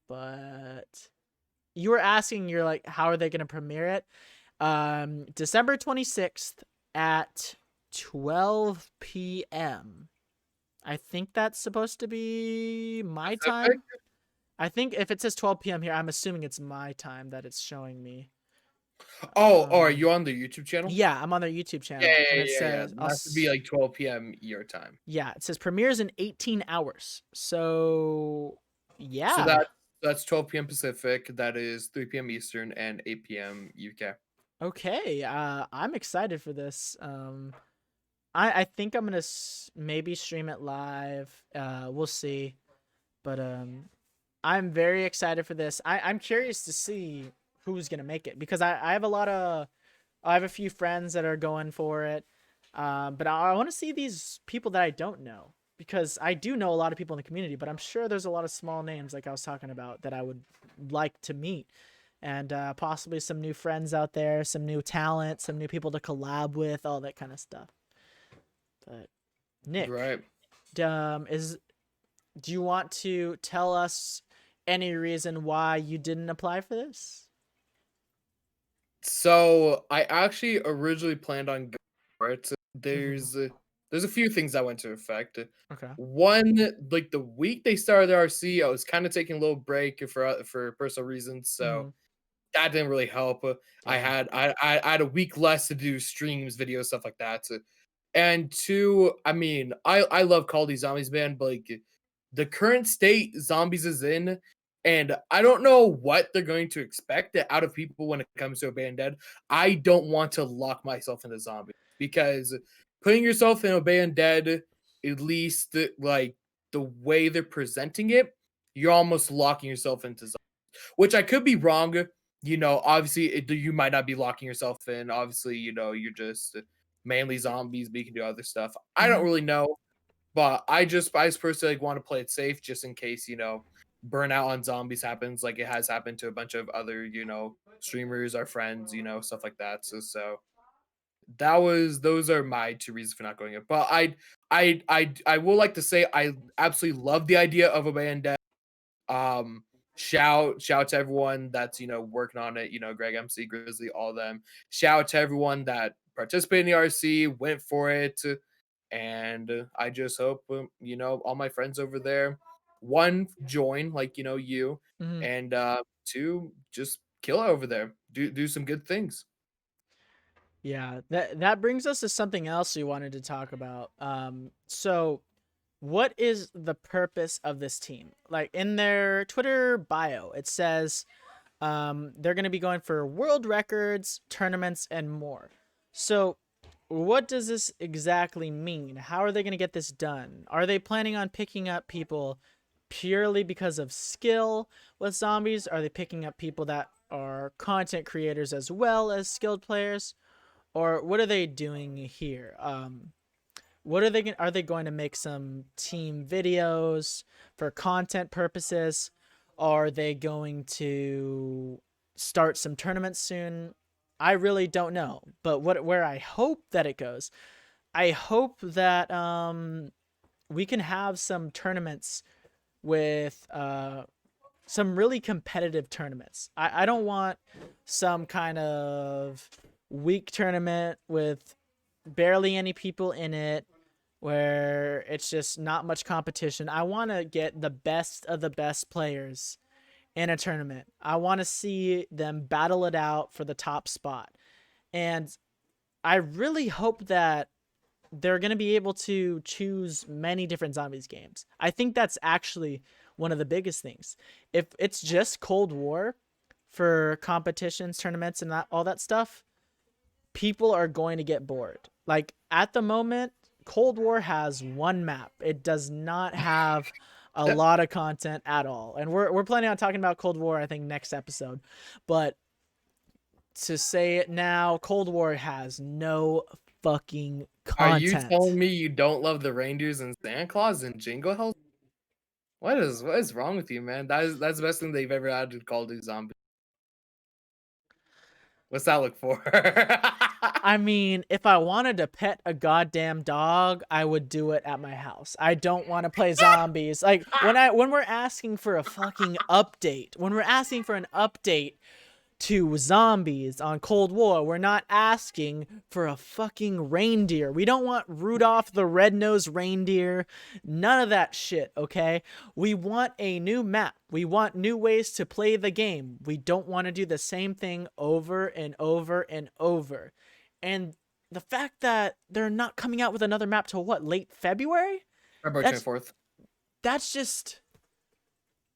But you were asking, you're like, how are they going to premiere it? December 26th at 12 p.m. I think that's supposed to be my time. I think if it says 12 p.m. here, I'm assuming it's my time that it's showing me. Oh, are you on the YouTube channel? Yeah, I'm on their YouTube channel. Yeah. And it says, It has to be like 12 p.m. your time. yeah, it says premieres in 18 hours. So, yeah. So that's 12 p.m. Pacific. That is 3 p.m. Eastern and 8 p.m. UK. Okay, I'm excited for this. I think I'm gonna maybe stream it live. We'll see, but I'm very excited for this. I'm curious to see who's gonna make it because I have a few friends that are going for it. But I want to see these people that I don't know because I do know a lot of people in the community, but I'm sure there's a lot of small names like I was talking about that I would like to meet. And possibly some new friends out there, some new talent, some new people to collab with, all that kind of stuff. But Nick, Right. do you want to tell us any reason why you didn't apply for this? So I actually originally planned on going for it. There's a few things that went into effect. Okay. One, like the week they started the RC, I was kind of taking a little break for personal reasons. So that didn't really help. Yeah. I had a week less to do streams, videos, stuff like that. So, and two, I mean, I love Call of Duty Zombies, man, but like the current state Zombies is in, and I don't know what they're going to expect out of people when it comes to Undead. I don't want to lock myself into Zombies because putting yourself in Undead, at least like the way they're presenting it, you're almost locking yourself into Zombies, which I could be wrong. You know, obviously, you might not be locking yourself in. Obviously, you know, you're just mainly zombies, but you can do other stuff. I don't Mhm. really know, but I just personally like, want to play it safe just in case, you know, burnout on zombies happens like it has happened to a bunch of other, you know, streamers, our friends, you know, stuff like that. So that was those are my two reasons for not going it. But I will like to say I absolutely love the idea of a band. um, shout to everyone that's, you know, working on it, you know, Greg, MC, Grizzly, all of them. Shout out to everyone that participated in the RC, went for it, and I just hope, you know, all my friends over there, one, join like, you know, you, Mhm. and two, just kill it over there. Do some good things. Yeah, that brings us to something else we wanted to talk about. So what is the purpose of this team? Like in their Twitter bio, it says they're going to be going for world records, tournaments, and more. So, what does this exactly mean? How are they going to get this done? Are they planning on picking up people purely because of skill with zombies? Are they picking up people that are content creators as well as skilled players? Or what are they doing here? What are they going to make some team videos for content purposes? Are they going to start some tournaments soon? I really don't know. But where I hope that it goes, I hope that we can have some tournaments with some really competitive tournaments. I don't want some kind of weak tournament with barely any people in it where it's just not much competition. I want to get the best of the best players in a tournament. I want to see them battle it out for the top spot. And I really hope that they're going to be able to choose many different zombies games. I think that's actually one of the biggest things. If it's just Cold War for competitions, tournaments, and all that stuff, people are going to get bored. Like at the moment, Cold War has one map. It does not have a lot of content at all. And we're planning on talking about Cold War I think next episode. But to say it now, Cold War has no fucking Are you content. telling me you don't love the reindeers and Santa Claus and Jingle Hells? What is wrong with you, man? That's the best thing they've ever added to Call of Duty Zombies. What's that look for? I mean, if I wanted to pet a goddamn dog, I would do it at my house. I don't want to play zombies. Like when we're asking for a fucking update, when we're asking for an update to zombies on Cold War, we're not asking for a fucking reindeer. We don't want Rudolph the Red-Nosed Reindeer. None of that shit, okay? We want a new map. We want new ways to play the game. We don't want to do the same thing over and over and over. And the fact that they're not coming out with another map till what, late February? February That's 24th. that's just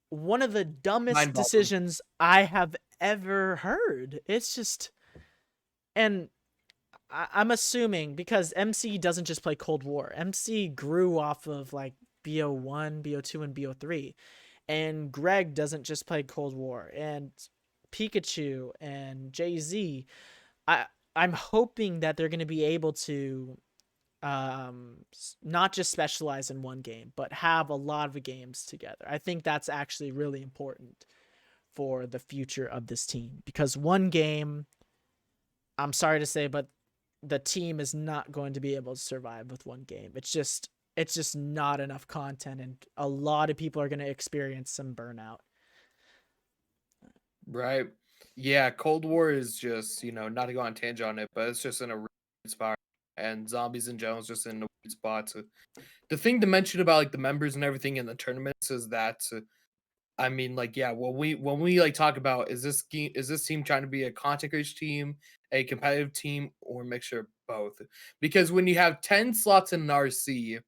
one of the dumbest Mind-boggling. decisions I have ever heard. It's just, and I'm assuming because MC doesn't just play Cold War. MC grew off of like BO1, BO2, and BO3. And Greg doesn't just play Cold War. And Pikachu and Jay Z. I I'm hoping that they're going to be able to not just specialize in one game, but have a lot of games together. I think that's actually really important for the future of this team because one game, I'm sorry to say, but the team is not going to be able to survive with one game. It's just not enough content and a lot of people are going to experience some burnout. Right. Yeah, Cold War is just, you know, not to go on tangent on it, but it's just in a weird spot. And Zombies in general is just in a weird spot. So the thing to mention about like the members and everything in the tournaments is that I mean, like, yeah, when we like talk about is this team trying to be a content creation team, a competitive team, or a mixture of both? Because when you have 10 slots in an RC,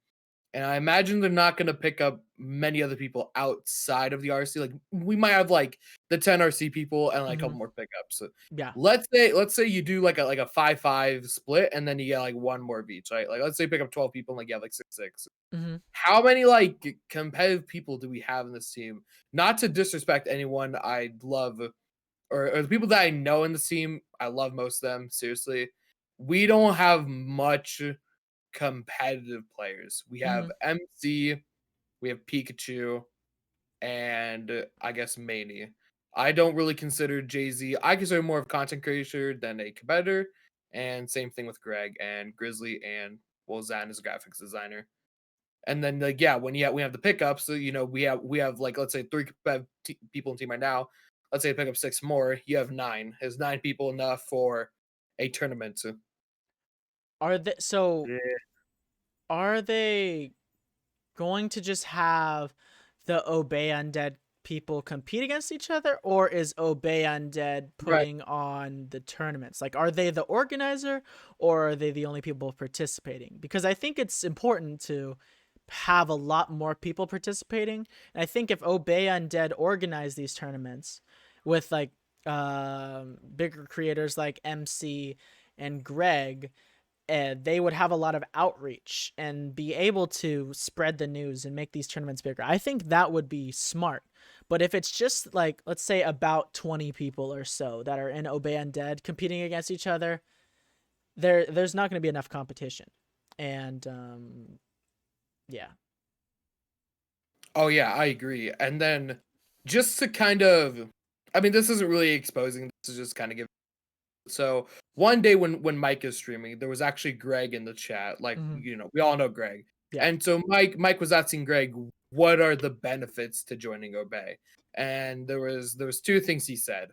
and I imagine they're not gonna pick up many other people outside of the RC. Like we might have like the 10 RC people and like a Hmm. couple more pickups. So Yeah. let's say you do like a 5-5 split and then you get like one more of each, right? Like let's say you pick up 12 people and like you have like 6-6. Hmm. How many like competitive people do we have in this team? Not to disrespect anyone I love or the people that I know in the team, I love most of them, seriously. We don't have much competitive players. We have Hmm. MC, we have Pikachu, and I guess Maney. I don't really consider Jay Z. I consider more of a content creator than a competitor. And same thing with Greg and Grizzly and well, Zan is a graphics designer. And then like yeah, when we have the pickups, so you know we have like let's say three people in the team right now. Let's say pick up six more, you have nine. Is 9 people enough for a tournament? Are they so? Yeah. Are they going to just have the Obey Undead people compete against each other, or is Obey Undead Right. putting on the tournaments? Like, are they the organizer, or are they the only people participating? Because I think it's important to have a lot more people participating. And I think if Obey Undead organize these tournaments with like bigger creators like MC and Greg, they would have a lot of outreach and be able to spread the news and make these tournaments bigger. I think that would be smart. But if it's just like, let's say about 20 people or so that are in Obey Undead competing against each other, there's not going to be enough competition. And yeah. Oh yeah, I agree. And then just to kind of I mean this isn't really exposing, this is just kind of giving so one day when Mike is streaming, there was actually Greg in the chat. Like, Hmm. you know, we all know Greg. Yeah. And so Mike was asking Greg, what are the benefits to joining Obey? And there was two things he said.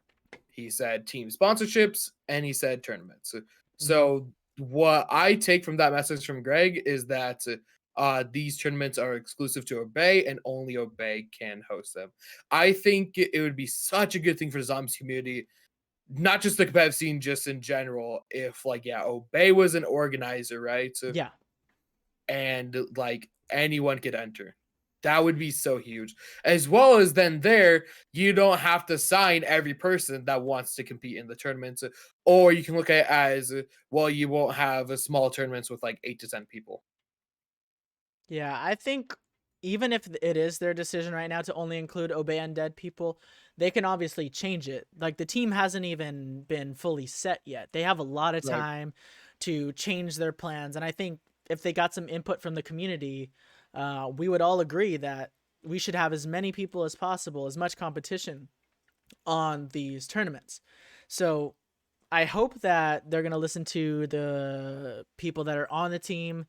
He said team sponsorships and he said tournaments. Hmm. So what I take from that message from Greg is that these tournaments are exclusive to Obey and only Obey can host them. I think it would be such a good thing for the zombies community, not just the competitive scene, just in general. If like yeah, Obey was an organizer, right? So, Yeah. and like anyone could enter. That would be so huge. As well as then there, you don't have to sign every person that wants to compete in the tournaments, or you can look at it as well. You won't have a small tournaments with like 8 to 10 people. Yeah, I think even if it is their decision right now to only include Obey Undead people, they can obviously change it. Like the team hasn't even been fully set yet. They have a lot of Right. time to change their plans, and I think if they got some input from the community, we would all agree that we should have as many people as possible, as much competition on these tournaments. So I hope that they're gonna listen to the people that are on the team,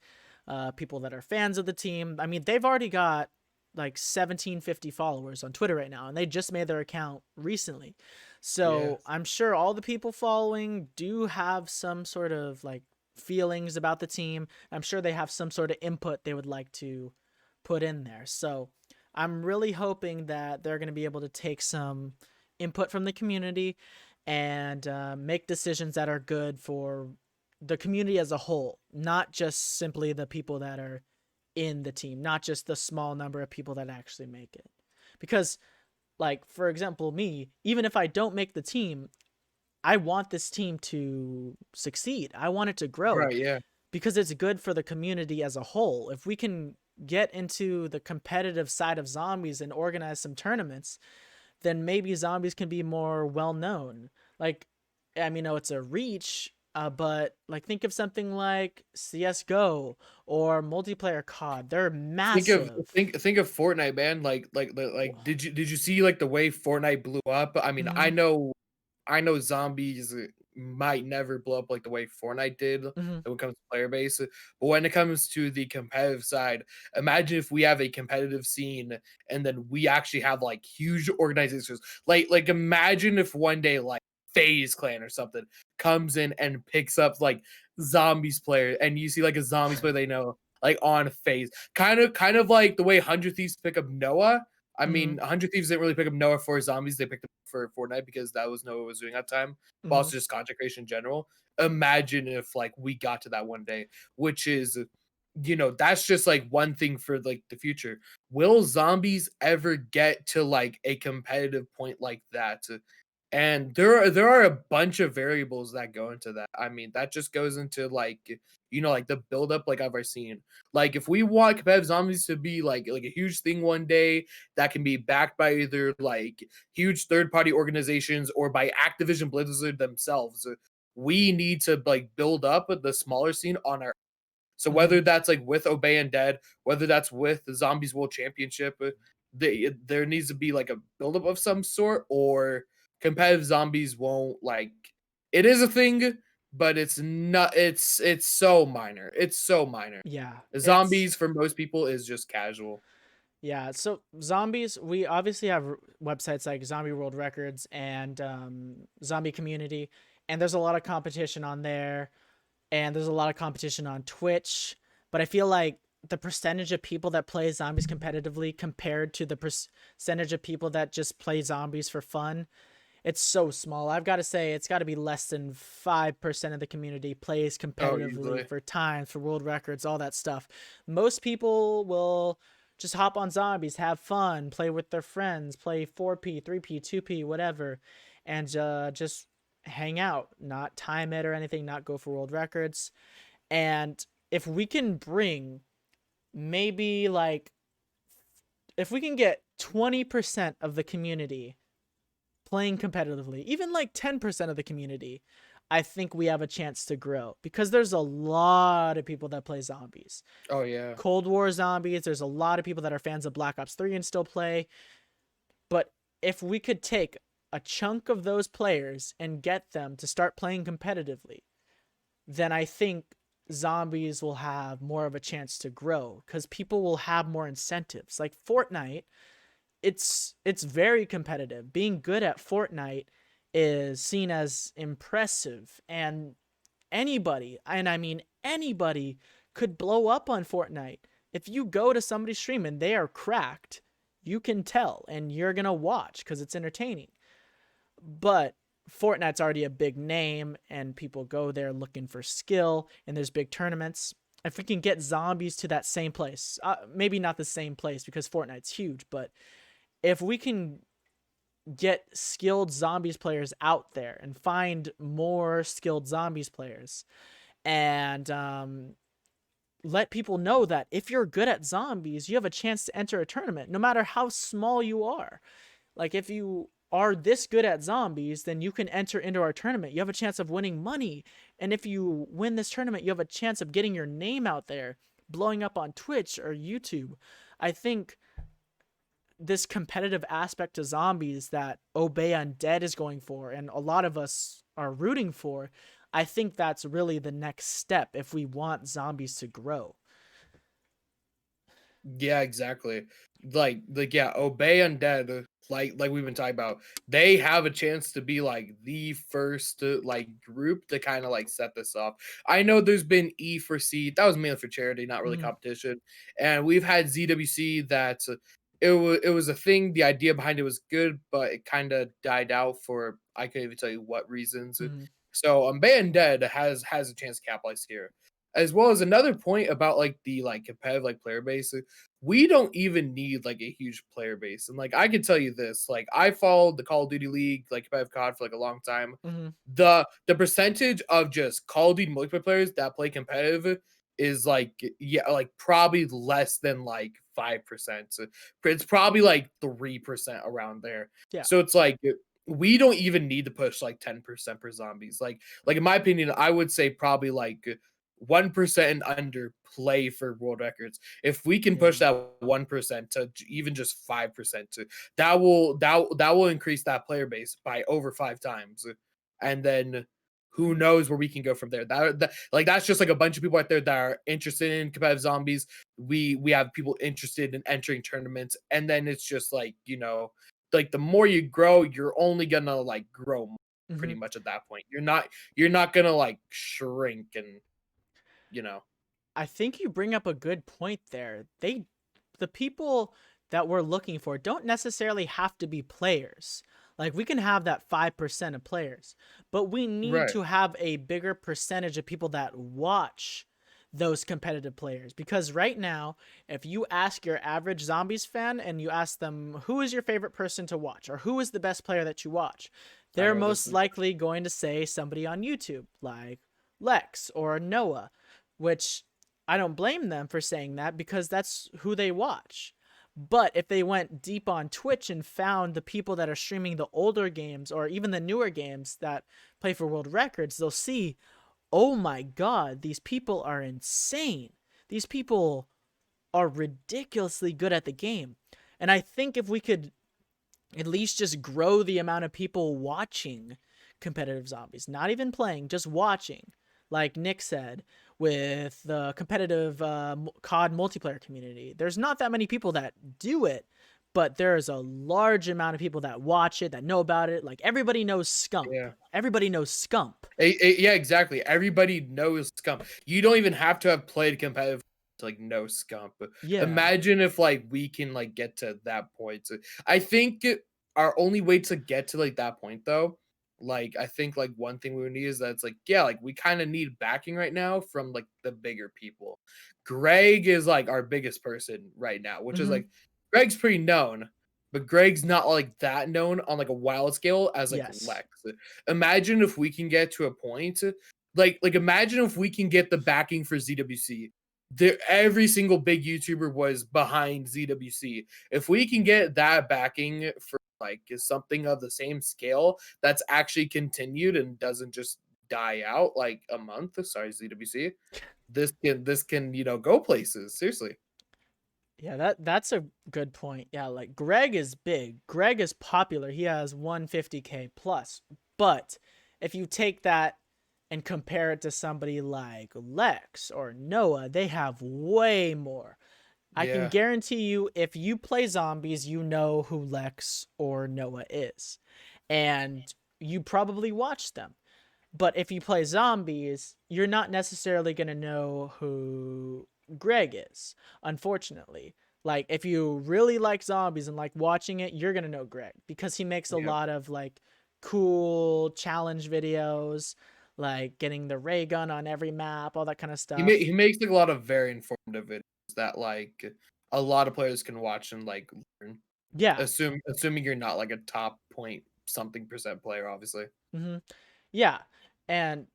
people that are fans of the team. I mean, they've already got like 1750 followers on Twitter right now, and they just made their account recently. So Yes. I'm sure all the people following do have some sort of like feelings about the team. I'm sure they have some sort of input they would like to put in there. So I'm really hoping that they're going to be able to take some input from the community and make decisions that are good for the community as a whole, not just simply the people that are in the team, not just the small number of people that actually make it. Because, like, for example, me, even if I don't make the team, I want this team to succeed. I want it to grow Right. Yeah. because it's good for the community as a whole. If we can get into the competitive side of zombies and organize some tournaments, then maybe zombies can be more well known. Like, I mean, no, it's a reach, but like think of something like CS:GO or multiplayer COD. They're Think of massive. think of Fortnite, man. Like did you see like the way Fortnite blew up? I mean, Mm-hmm. I know zombies might never blow up like the way Fortnite did Mm-hmm. when it comes to player base. But when it comes to the competitive side, imagine if we have a competitive scene and then we actually have like huge organizations. Like imagine if one day like FaZe Clan or something comes in and picks up like zombies player and you see like a zombies player they know like on FaZe. Kind of like the way 100 Thieves pick up Noah. I Mm-hmm. mean, 100 Thieves didn't really pick up Noah for zombies. They picked up for Fortnite because that was Noah was doing at the time, but Mm-hmm. also just content creation in general. Imagine if like we got to that one day, which is, that's just like one thing for like the future. Will zombies ever get to like a competitive point like that? And there are a bunch of variables that go into that. I mean, that just goes into like like the buildup, like I've ever seen. Like if we want competitive zombies to be like a huge thing one day that can be backed by either like huge third party organizations or by Activision Blizzard themselves, we need to like build up the smaller scene on our. So Mm-hmm. whether that's like with Obey Undead, whether that's with the Zombies World Championship, there needs to be like a buildup of some sort, or competitive zombies won't like. It is a thing, but it's not. It's so minor. It's so minor. Yeah, it's Zombies for most people is just casual. yeah. So zombies, we obviously have websites like Zombie World Records and Zombie Community, and there's a lot of competition on there, and there's a lot of competition on Twitch. But I feel like the percentage of people that play zombies competitively compared to the percentage of people that just play zombies for fun, it's so small. I've got to say it's got to be less than 5% of the community plays Oh, competitively easily. for times, for world records, all that stuff. Most people will just hop on zombies, have fun, play with their friends, play 4P, 3P, 2P, whatever, and just hang out, not time it or anything, not go for world records. And if we can bring maybe like, if we can get 20% of the community playing competitively, even like 10% of the community, I think we have a chance to grow because there's a lot of people that play zombies. Oh yeah. Cold War zombies, there's a lot of people that are fans of Black Ops 3 and still play. But if we could take a chunk of those players and get them to start playing competitively, then I think zombies will have more of a chance to grow because people will have more incentives. Like Fortnite, it's very competitive. Being good at Fortnite is seen as impressive, and anybody, and I mean anybody, could blow up on Fortnite. If you go to somebody's stream and they are cracked, you can tell and you're going to watch cuz it's entertaining. But Fortnite's already a big name and people go there looking for skill and there's big tournaments. If we can get zombies to that same place, maybe not the same place because Fortnite's huge, but if we can get skilled zombies players out there and find more skilled zombies players and let people know that if you're good at zombies, you have a chance to enter a tournament, no matter how small you are. Like if you are this good at zombies, then you can enter into our tournament. You have a chance of winning money. And if you win this tournament, you have a chance of getting your name out there, blowing up on Twitch or YouTube. I think this competitive aspect to zombies that Obey Undead is going for, and a lot of us are rooting for, I think that's really the next step if we want zombies to grow. Yeah, exactly. Like yeah, Obey Undead, like we've been talking about, they have a chance to be like the first like group to kind of like set this off. I know there's been E for C, that was mainly for charity, not really Mm-hmm. competition. And we've had ZWC that it was a thing. The idea behind it was good, but it kind of died out for I can't even tell you what reasons. Mm-hmm. So Undead has a chance to capitalize here, as well as another point about like the like competitive like player base. We don't even need like a huge player base. And like I can tell you this, like I followed the Call of Duty League, like competitive COD for like a long time. Mm-hmm. The percentage of just Call of Duty multiplayer players that play competitive is like yeah, like probably less than like 5%. So it's probably like 3% around there. Yeah. So it's like we don't even need to push like 10% for zombies. Like in my opinion, I would say probably like 1% and under play for world records. If we can push Yeah. that 1% to even just 5%, that will increase that player base by over 5 times. And then who knows where we can go from there. Like that's just like a bunch of people out there that are interested in competitive zombies. We have people interested in entering tournaments, and then it's just like, like the more you grow, you're only gonna like grow Mm-hmm. pretty much at that point. You're not gonna like shrink and you know. I think you bring up a good point there. The people that we're looking for don't necessarily have to be players. Like we can have that 5% of players, but we need Right. to have a bigger percentage of people that watch those competitive players. Because right now, if you ask your average Zombies fan and you ask them who is your favorite person to watch or who is the best player that you watch, I they're know this most is likely going to say somebody on YouTube like Lex or Noah, which I don't blame them for saying that because that's who they watch. But if they went deep on Twitch and found the people that are streaming the older games or even the newer games that play for world records, they'll see, oh my god, these people are insane. These people are ridiculously good at the game. And I think if we could at least just grow the amount of people watching competitive zombies, not even playing, just watching, like Nick said, with the competitive COD multiplayer community. There's not that many people that do it, but there's a large amount of people that watch it, that know about it. Like everybody knows Scump. yeah. Everybody knows Scump. Yeah, exactly. Everybody knows Scump. You don't even have to have played competitive to like know Scump. Yeah. Imagine if like we can like get to that point. I think our only way to get to like that point though, like I think like one thing we would need is that it's like yeah, like we kind of need backing right now from like the bigger people. Greg is like our biggest person right now, which is Mm-hmm. like Greg's pretty known, but Greg's not like that known on like a wild scale as like Yes. Lex. Imagine if we can get to a point like imagine if we can get the backing for ZWC. There, every single big YouTuber was behind ZWC. If we can get that backing for like something of the same scale that's actually continued and doesn't just die out like a month. Sorry, ZWC. This can go places. Seriously. Yeah, that's a good point. Yeah, like Greg is big. Greg is popular. He has 150K plus. But if you take that and compare it to somebody like Lex or Noah, they have way more. I can Yeah. guarantee you if you play zombies, you know who Lex or Noah is. And you probably watch them. But if you play zombies, you're not necessarily going to know who Greg is, unfortunately. Like, if you really like zombies and like watching it, you're going to know Greg because he makes a Yeah. lot of like cool challenge videos, like getting the ray gun on every map, all that kind of He stuff. makes like a lot of very informative videos that like a lot of players can watch and like learn. Yeah. Assuming you're not like a top point something percent player, obviously. Hmm. Yeah.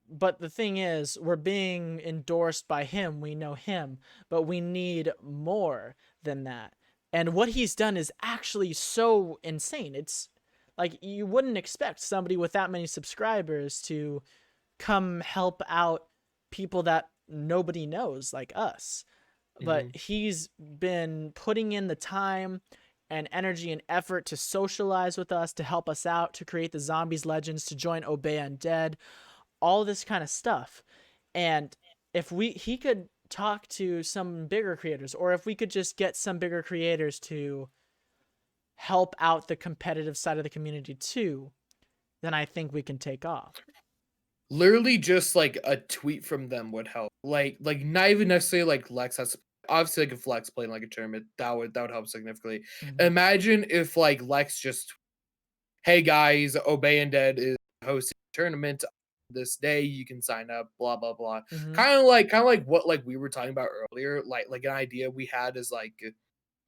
But the thing is, we're being endorsed by him. We know him, but we need more than that. And what he's done is actually so insane. It's like you wouldn't expect somebody with that many subscribers to come help out people that nobody knows like us. But Hmm. he's been putting in the time and energy and effort to socialize with us, to help us out, to create the Zombies Legends, to join Obey Undead, all this kind of stuff. And if he could talk to some bigger creators, or if we could just get some bigger creators to help out the competitive side of the community too, then I think we can take off. Literally just like a tweet from them would help. Like not even necessarily like Lex has obviously like if Lex played in, like a tournament, that would help significantly. Mm-hmm. Imagine if like Lex just hey guys, Obey Undead is hosting a tournament this day. You can sign up. Blah blah blah. Mm-hmm. Kind of like what like we were talking about earlier. Like an idea we had is like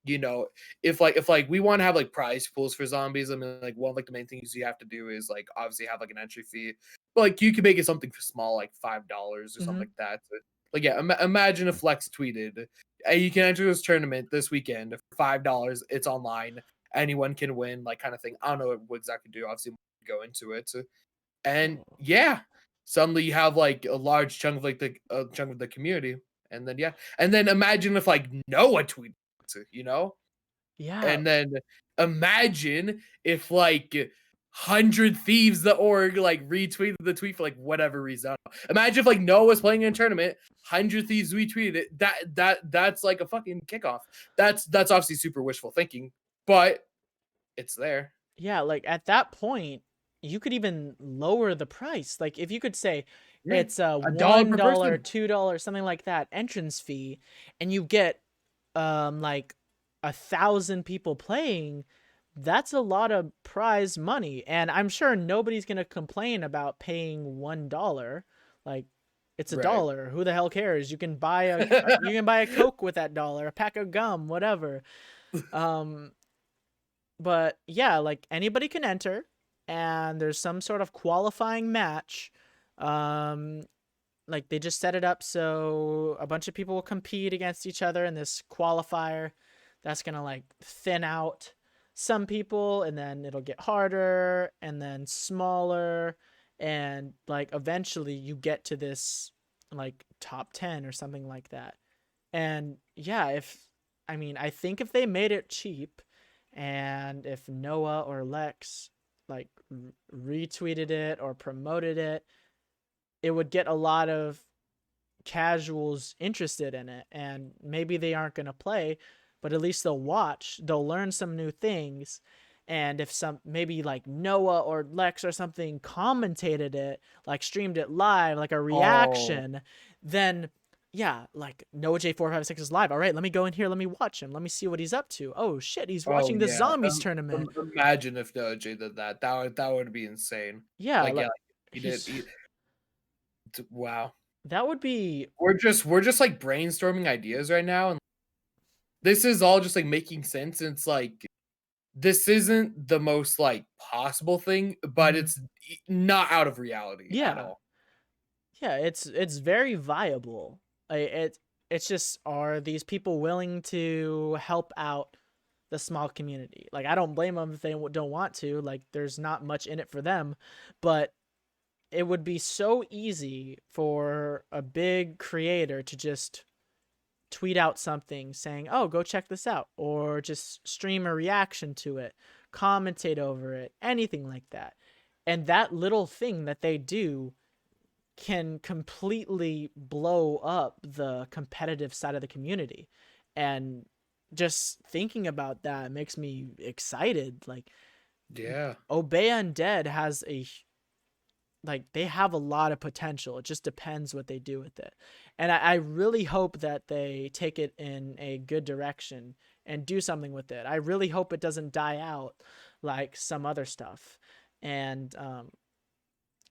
you know if we want to have like prize pools for zombies. I mean like one of like the main things you have to do is like obviously have like an entry fee. But like you can make it something small like $5 or something Mm-hmm. like that. So, like yeah, imagine if Flex tweeted, "Hey, you can enter this tournament this weekend for $5. It's online. Anyone can win." Like kind of thing. I don't know what exactly to do. Obviously, go into it. And Oh. yeah, suddenly you have like a large chunk of like the chunk of the community, and then yeah, and then imagine if like Noah tweeted, Yeah. and then imagine if like 100 Thieves.org like retweeted the tweet for like whatever reason. I don't know. Imagine if like Noah was playing in a tournament, 100 Thieves retweeted it. That's like a fucking kickoff. That's obviously super wishful thinking, but it's there. Yeah, like at that point, you could even lower the price. Like if you could say Yeah, it's a $1 one per dollar, person. $2, something like that entrance fee, and you get like 1,000 people playing, that's a lot of prize money. And I'm sure nobody's going to complain about paying $1. Like, it's a Right. dollar. Who the hell cares? You can buy a Coke with that dollar, a pack of gum, whatever. Um, but yeah, like anybody can enter, and there's some sort of qualifying match. Um, like they just set it up so a bunch of people will compete against each other in this qualifier that's gonna like thin out some people, and then it'll get harder and then smaller, and like eventually you get to this like top 10 or something like that. And yeah, if I mean, I think if they made it cheap, and if Noah or Lex like retweeted it or promoted it, it would get a lot of casuals interested in it. And maybe they aren't going to play, but at least they'll watch, they'll learn some new things. And if some, maybe like Noah or Lex or something commentated it, like streamed it live, like a Oh. reaction, then yeah, like Noah J456 is live. All right, let me go in here, let me watch him, let me see what he's up to. Oh shit, he's Oh watching the yeah. zombies tournament. Imagine if Doji did that. That would be insane. Yeah, Like, like yeah, like, he did. he's Wow. that would be. We're just like brainstorming ideas right now, and this is all just like making sense. And it's like this isn't the most like possible thing, but Mhm. it's not out of reality at Yeah, all. yeah, it's very viable. It's just, are these people willing to help out the small community? Like, I don't blame them if they don't want to. Like, there's not much in it for them, but it would be so easy for a big creator to just tweet out something saying, "Oh, go check this out," or just stream a reaction to it, commentate over it, anything like that. And that little thing that they do can completely blow up the competitive side of the community. And just thinking about that makes me excited. Like, Yeah. Obey Undead has a, like, they have a lot of potential. It just depends what they do with it. And I really hope that they take it in a good direction and do something with it. I really hope it doesn't die out like some other stuff. And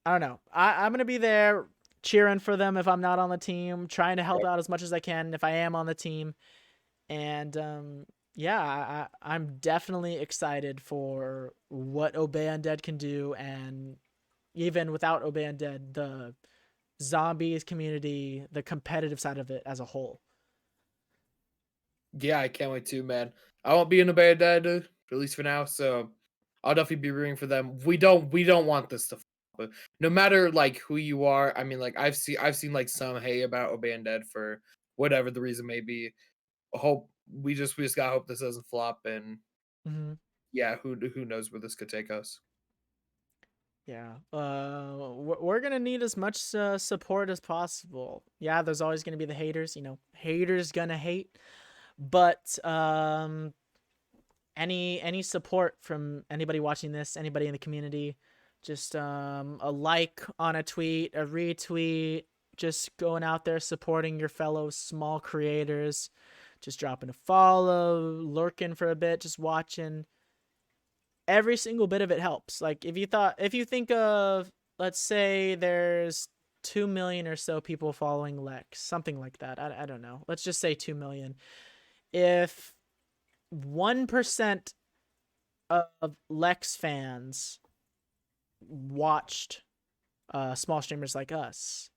I don't know. I'm gonna be there cheering for them if I'm not on the team, trying to help out as much as I can if I am on the team. And yeah, I'm definitely excited for what Obey Undead can do, and even without Obey Undead, the zombies community, the competitive side of it as a whole. Yeah, I can't wait too, man. I won't be in a bad dad, at least for now, so I'll definitely be rooting for them. We don't want this to flop. No matter like who you are. I mean, like I've seen like some hay about Obey Dead for whatever the reason may be. Hope we just gotta hope this doesn't flop, and Mm-hmm. yeah, who knows where this could take us. Yeah. We're gonna need as much support as possible. Yeah, there's always gonna be the haters. Haters gonna hate. But any support from anybody watching this, anybody in the community, just a like on a tweet, a retweet, just going out there supporting your fellow small creators, just dropping a follow, lurking for a bit, just watching. Every single bit of it helps. Like, if you think of, let's say there's 2 million or so people following Lex, something like that. I don't know. Let's just say 2 million. If 1% of Lex fans watched small streamers like us,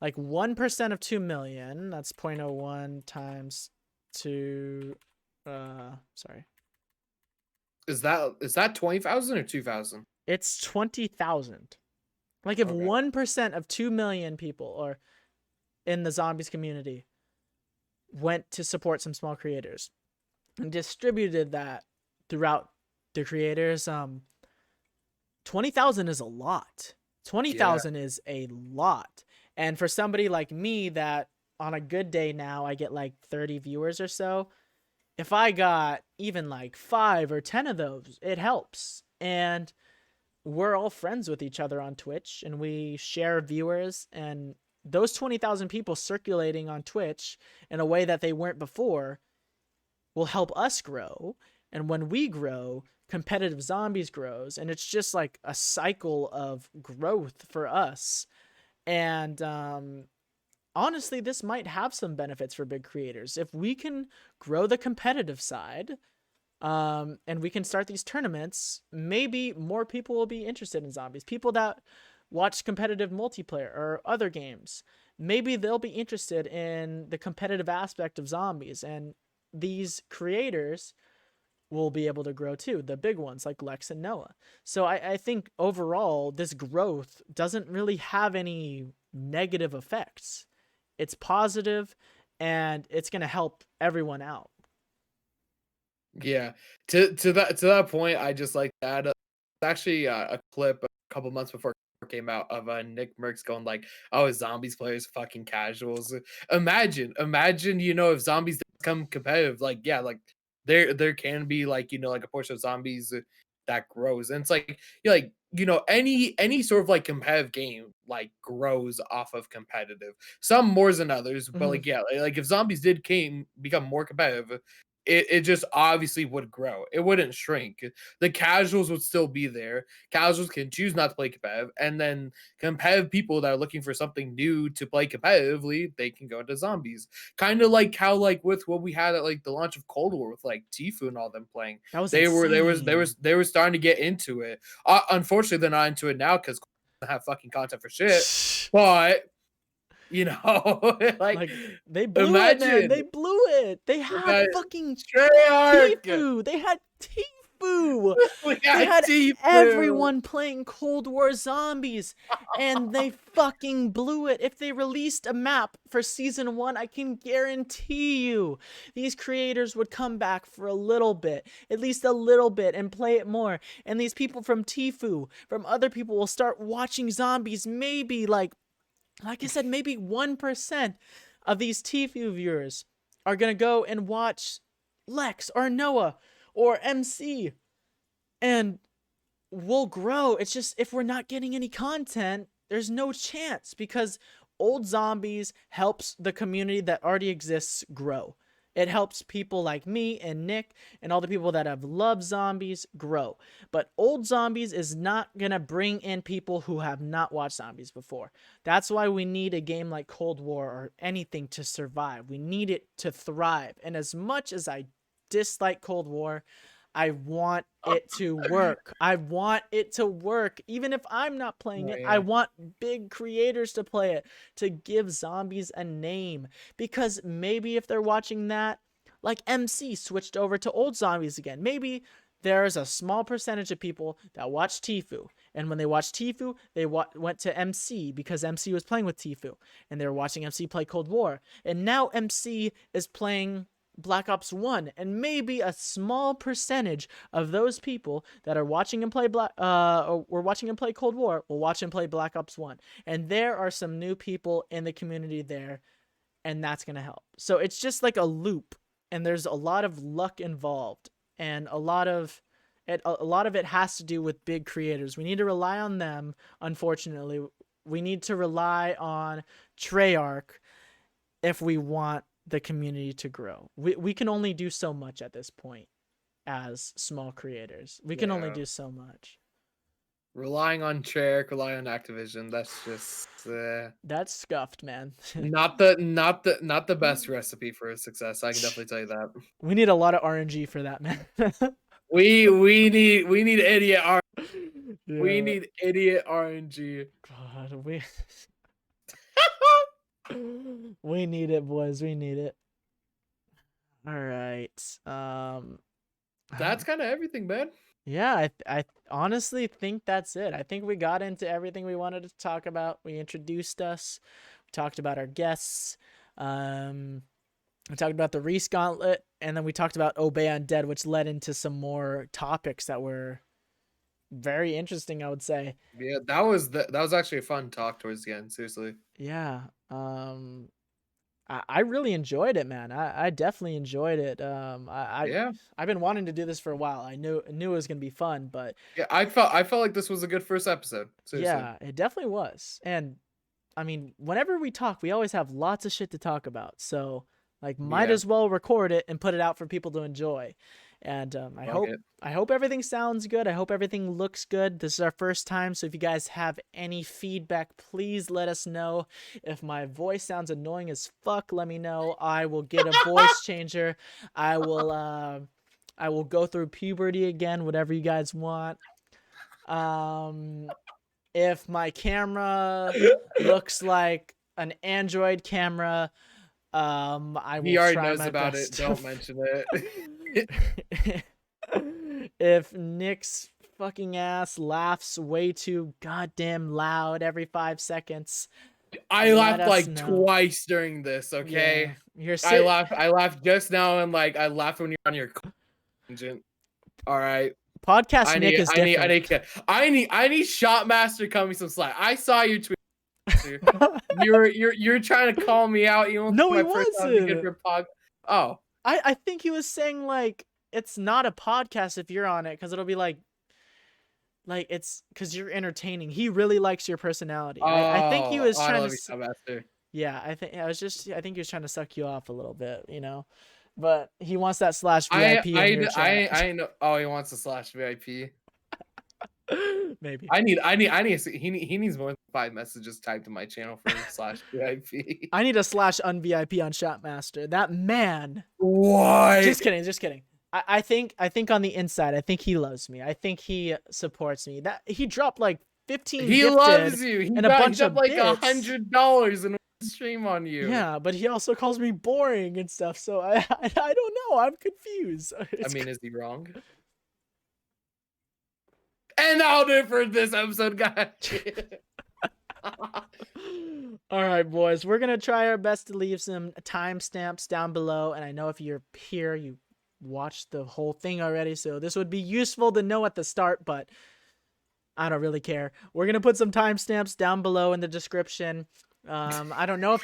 like 1% of 2 million, that's 0.01 times 2, sorry, Is that 20,000 or 2,000? it's 20,000. Like, if Okay. 1% of 2 million people, or in the zombies community, went to support some small creators and distributed that throughout the creators, 20,000 is a lot. Yeah. 20,000 is a lot. And for somebody like me that on a good day now I get like 30 viewers or so, if I got even like 5 or 10 of those, it helps. And we're all friends with each other on Twitch, and we share viewers, and those 20,000 people circulating on Twitch in a way that they weren't before, will help us grow. And when we grow, competitive zombies grows. And it's just like a cycle of growth for us. And honestly, this might have some benefits for big creators. If we can grow the competitive side, and we can start these tournaments, maybe more people will be interested in zombies. People that watch competitive multiplayer or other games, maybe they'll be interested in the competitive aspect of zombies, and these creators will be able to grow too, the big ones like Lex and Noah. So I think overall, this growth doesn't really have any negative effects. It's positive, and it's going to help everyone out. Yeah. To that point, I just like that. Actually, a clip a couple months before it came out of Nick Merckx going like, "Oh, zombies players fucking casuals." Imagine, if zombies become competitive, like yeah, like there can be like like a portion of zombies that grows, and it's like any sort of like competitive game like grows off of competitive. Some more than others, but Mm-hmm. like yeah, like if zombies did came become more competitive, it just obviously would grow. It wouldn't shrink. The casuals would still be there. Casuals can choose not to play competitive, and then competitive people that are looking for something new to play competitively, they can go into zombies. Kind of like how like with what we had at like the launch of Cold War with like Tfue and all them playing. That was They were insane. they were starting to get into it. Unfortunately, they're not into it now because they have fucking content for shit. But like Like, they blew it, man. imagine They blew it. They had that fucking Treyarch. Tfue. They had Tfue. We They got had Tfue. everyone playing Cold War Zombies, and they fucking blew it. If they released a map for season 1, I can guarantee you these creators would come back for a little bit, at least a little bit, and play it more. And these people from Tfue, from other people, will start watching zombies. Maybe like I said, maybe 1% of these Tfue viewers are going to go and watch Lex or Noah or MC, and we'll grow. It's just, if we're not getting any content, there's no chance, because old zombies helps the community that already exists grow. It helps people like me and Nick and all the people that have loved zombies grow. But old zombies is not going to bring in people who have not watched zombies before. That's why we need a game like Cold War or anything to survive. We need it to thrive. And as much as I dislike Cold War, I want it to work. I want it to work. Even if I'm not playing Oh it, I yeah. want big creators to play it, to give zombies a name. Because maybe if they're watching that, like MC switched over to old zombies again. Maybe there's a small percentage of people that watch Tfue. And when they watched Tfue, they went to MC because MC was playing with Tfue. And they were watching MC play Cold War. And now MC is playing Black Ops 1, and maybe a small percentage of those people that are watching him play or watching him play Cold War will watch him play Black Ops 1. And there are some new people in the community there, and that's going to help. So it's just like a loop, and there's a lot of luck involved, and a lot of it has to do with big creators. We need to rely on them. Unfortunately, we need to rely on Treyarch if we want the community to grow. We can only do so much at this point as small creators. We can only Yeah. do so much. Relying on Treyarch, relying on Activision. That's just That's scuffed, man. not the best recipe for success. I can definitely tell you that. We need a lot of RNG for that, man. We need idiot R. We Yeah. need idiot RNG. God, we need it, boys. We need it. All right. That's kind of everything, man. Yeah, I honestly think that's it. I think we got into everything we wanted to talk about. We introduced us. We talked about our guests. We talked about the Riese Gauntlet, and then we talked about Obey Undead, which led into some more topics that were very interesting, I would say. Yeah, that was actually a fun talk towards the end. Seriously. Yeah. I really enjoyed it, man. I definitely enjoyed it. Yeah. I've been wanting to do this for a while. I knew it was gonna be fun, but Yeah, I felt like this was a good first episode. Seriously. yeah, it definitely was. And I mean, whenever we talk, we always have lots of shit to talk about. So Like, might as well record it and put it out for people to enjoy. And I hope everything sounds good. I hope everything looks good. This is our first time, so if you guys have any feedback, please let us know. If my voice sounds annoying as fuck, let me know. I will get a voice changer. I will go through puberty again, whatever you guys want. If my camera looks like an Android camera, I will try my best. Don't mention it. If Nick's fucking ass laughs way too goddamn loud every 5 seconds, I laughed like twice during this. Okay, yeah, I laughed just now, and like I laughed when you're on your tangent. All right. Podcast Nick is different. I need Shotmaster cut me some slack. I saw your tweet. You're trying to call me out. You no, he wasn't. Oh, I think he was saying like it's not a podcast if you're on it, because it'll be like it's because you're entertaining. He really likes your personality. I think he was trying to. Yeah, I think he was trying to suck you off a little bit, you know. But he wants that /VIP in your chat. I know. Oh, he wants a /VIP. Maybe. He needs more than 5 messages typed in my channel for /VIP. I need a /unVIP on Shotmaster. That man. What? Just kidding. I think on the inside, I think he loves me. I think he supports me. That he dropped like 15. He loves you. He and a bunch of like $100 in stream on you. Yeah, but he also calls me boring and stuff, so I don't know. I'm confused. I mean, is he wrong? And that'll do it for this episode, guys. All right, boys. We're gonna try our best to leave some timestamps down below, and I know if you're here, you watched the whole thing already, so this would be useful to know at the start, but I don't really care. We're gonna put some timestamps down below in the description. I don't know if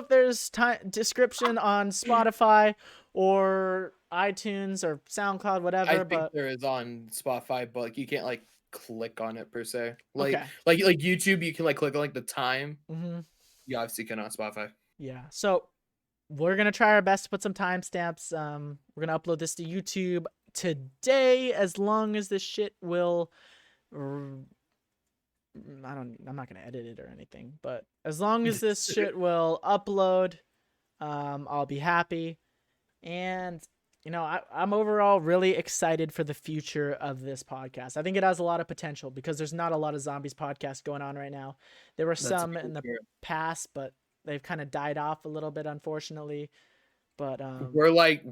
there's description on Spotify or iTunes or SoundCloud, whatever. I think there is on Spotify, but like, you can't like click on it per se. Like okay. like YouTube, you can like click on like the time. You obviously can on Spotify. Yeah. So we're gonna try our best to put some timestamps. We're gonna upload this to YouTube today, as long as this shit will. I'm not gonna edit it or anything, but as long as this shit will upload, I'll be happy. And you know, I'm overall really excited for the future of this podcast. I think it has a lot of potential because there's not a lot of zombies podcasts going on right now. There were some in the past, but they've kind of died off a little bit, unfortunately. But we're like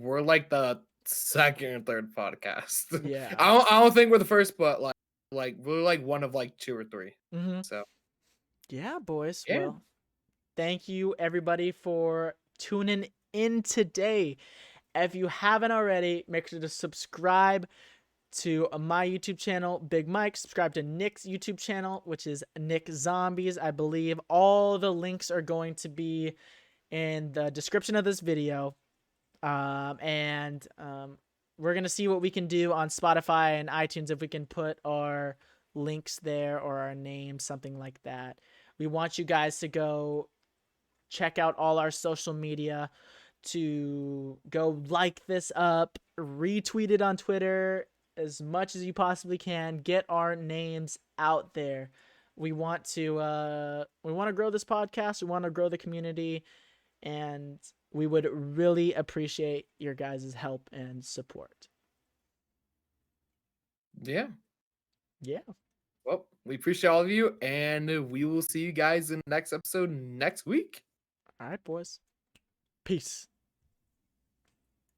the second or third podcast. Yeah. I don't think we're the first, but like we're like one of like 2 or 3. So yeah, boys. Yeah. Well, thank you everybody for tuning in today. If you haven't already, make sure to subscribe to my YouTube channel, Big Mike. Subscribe to Nick's YouTube channel, which is NicZombies. I believe all the links are going to be in the description of this video. We're going to see what we can do on Spotify and iTunes, if we can put our links there or our names, something like that. We want you guys to go check out all our social media, to go like this up, retweet it on Twitter as much as you possibly can. Get our names out there. We want to grow this podcast. We want to grow the community, and we would really appreciate your guys' help and support. Yeah. Well, we appreciate all of you, and we will see you guys in the next episode next week. All right, boys. Peace.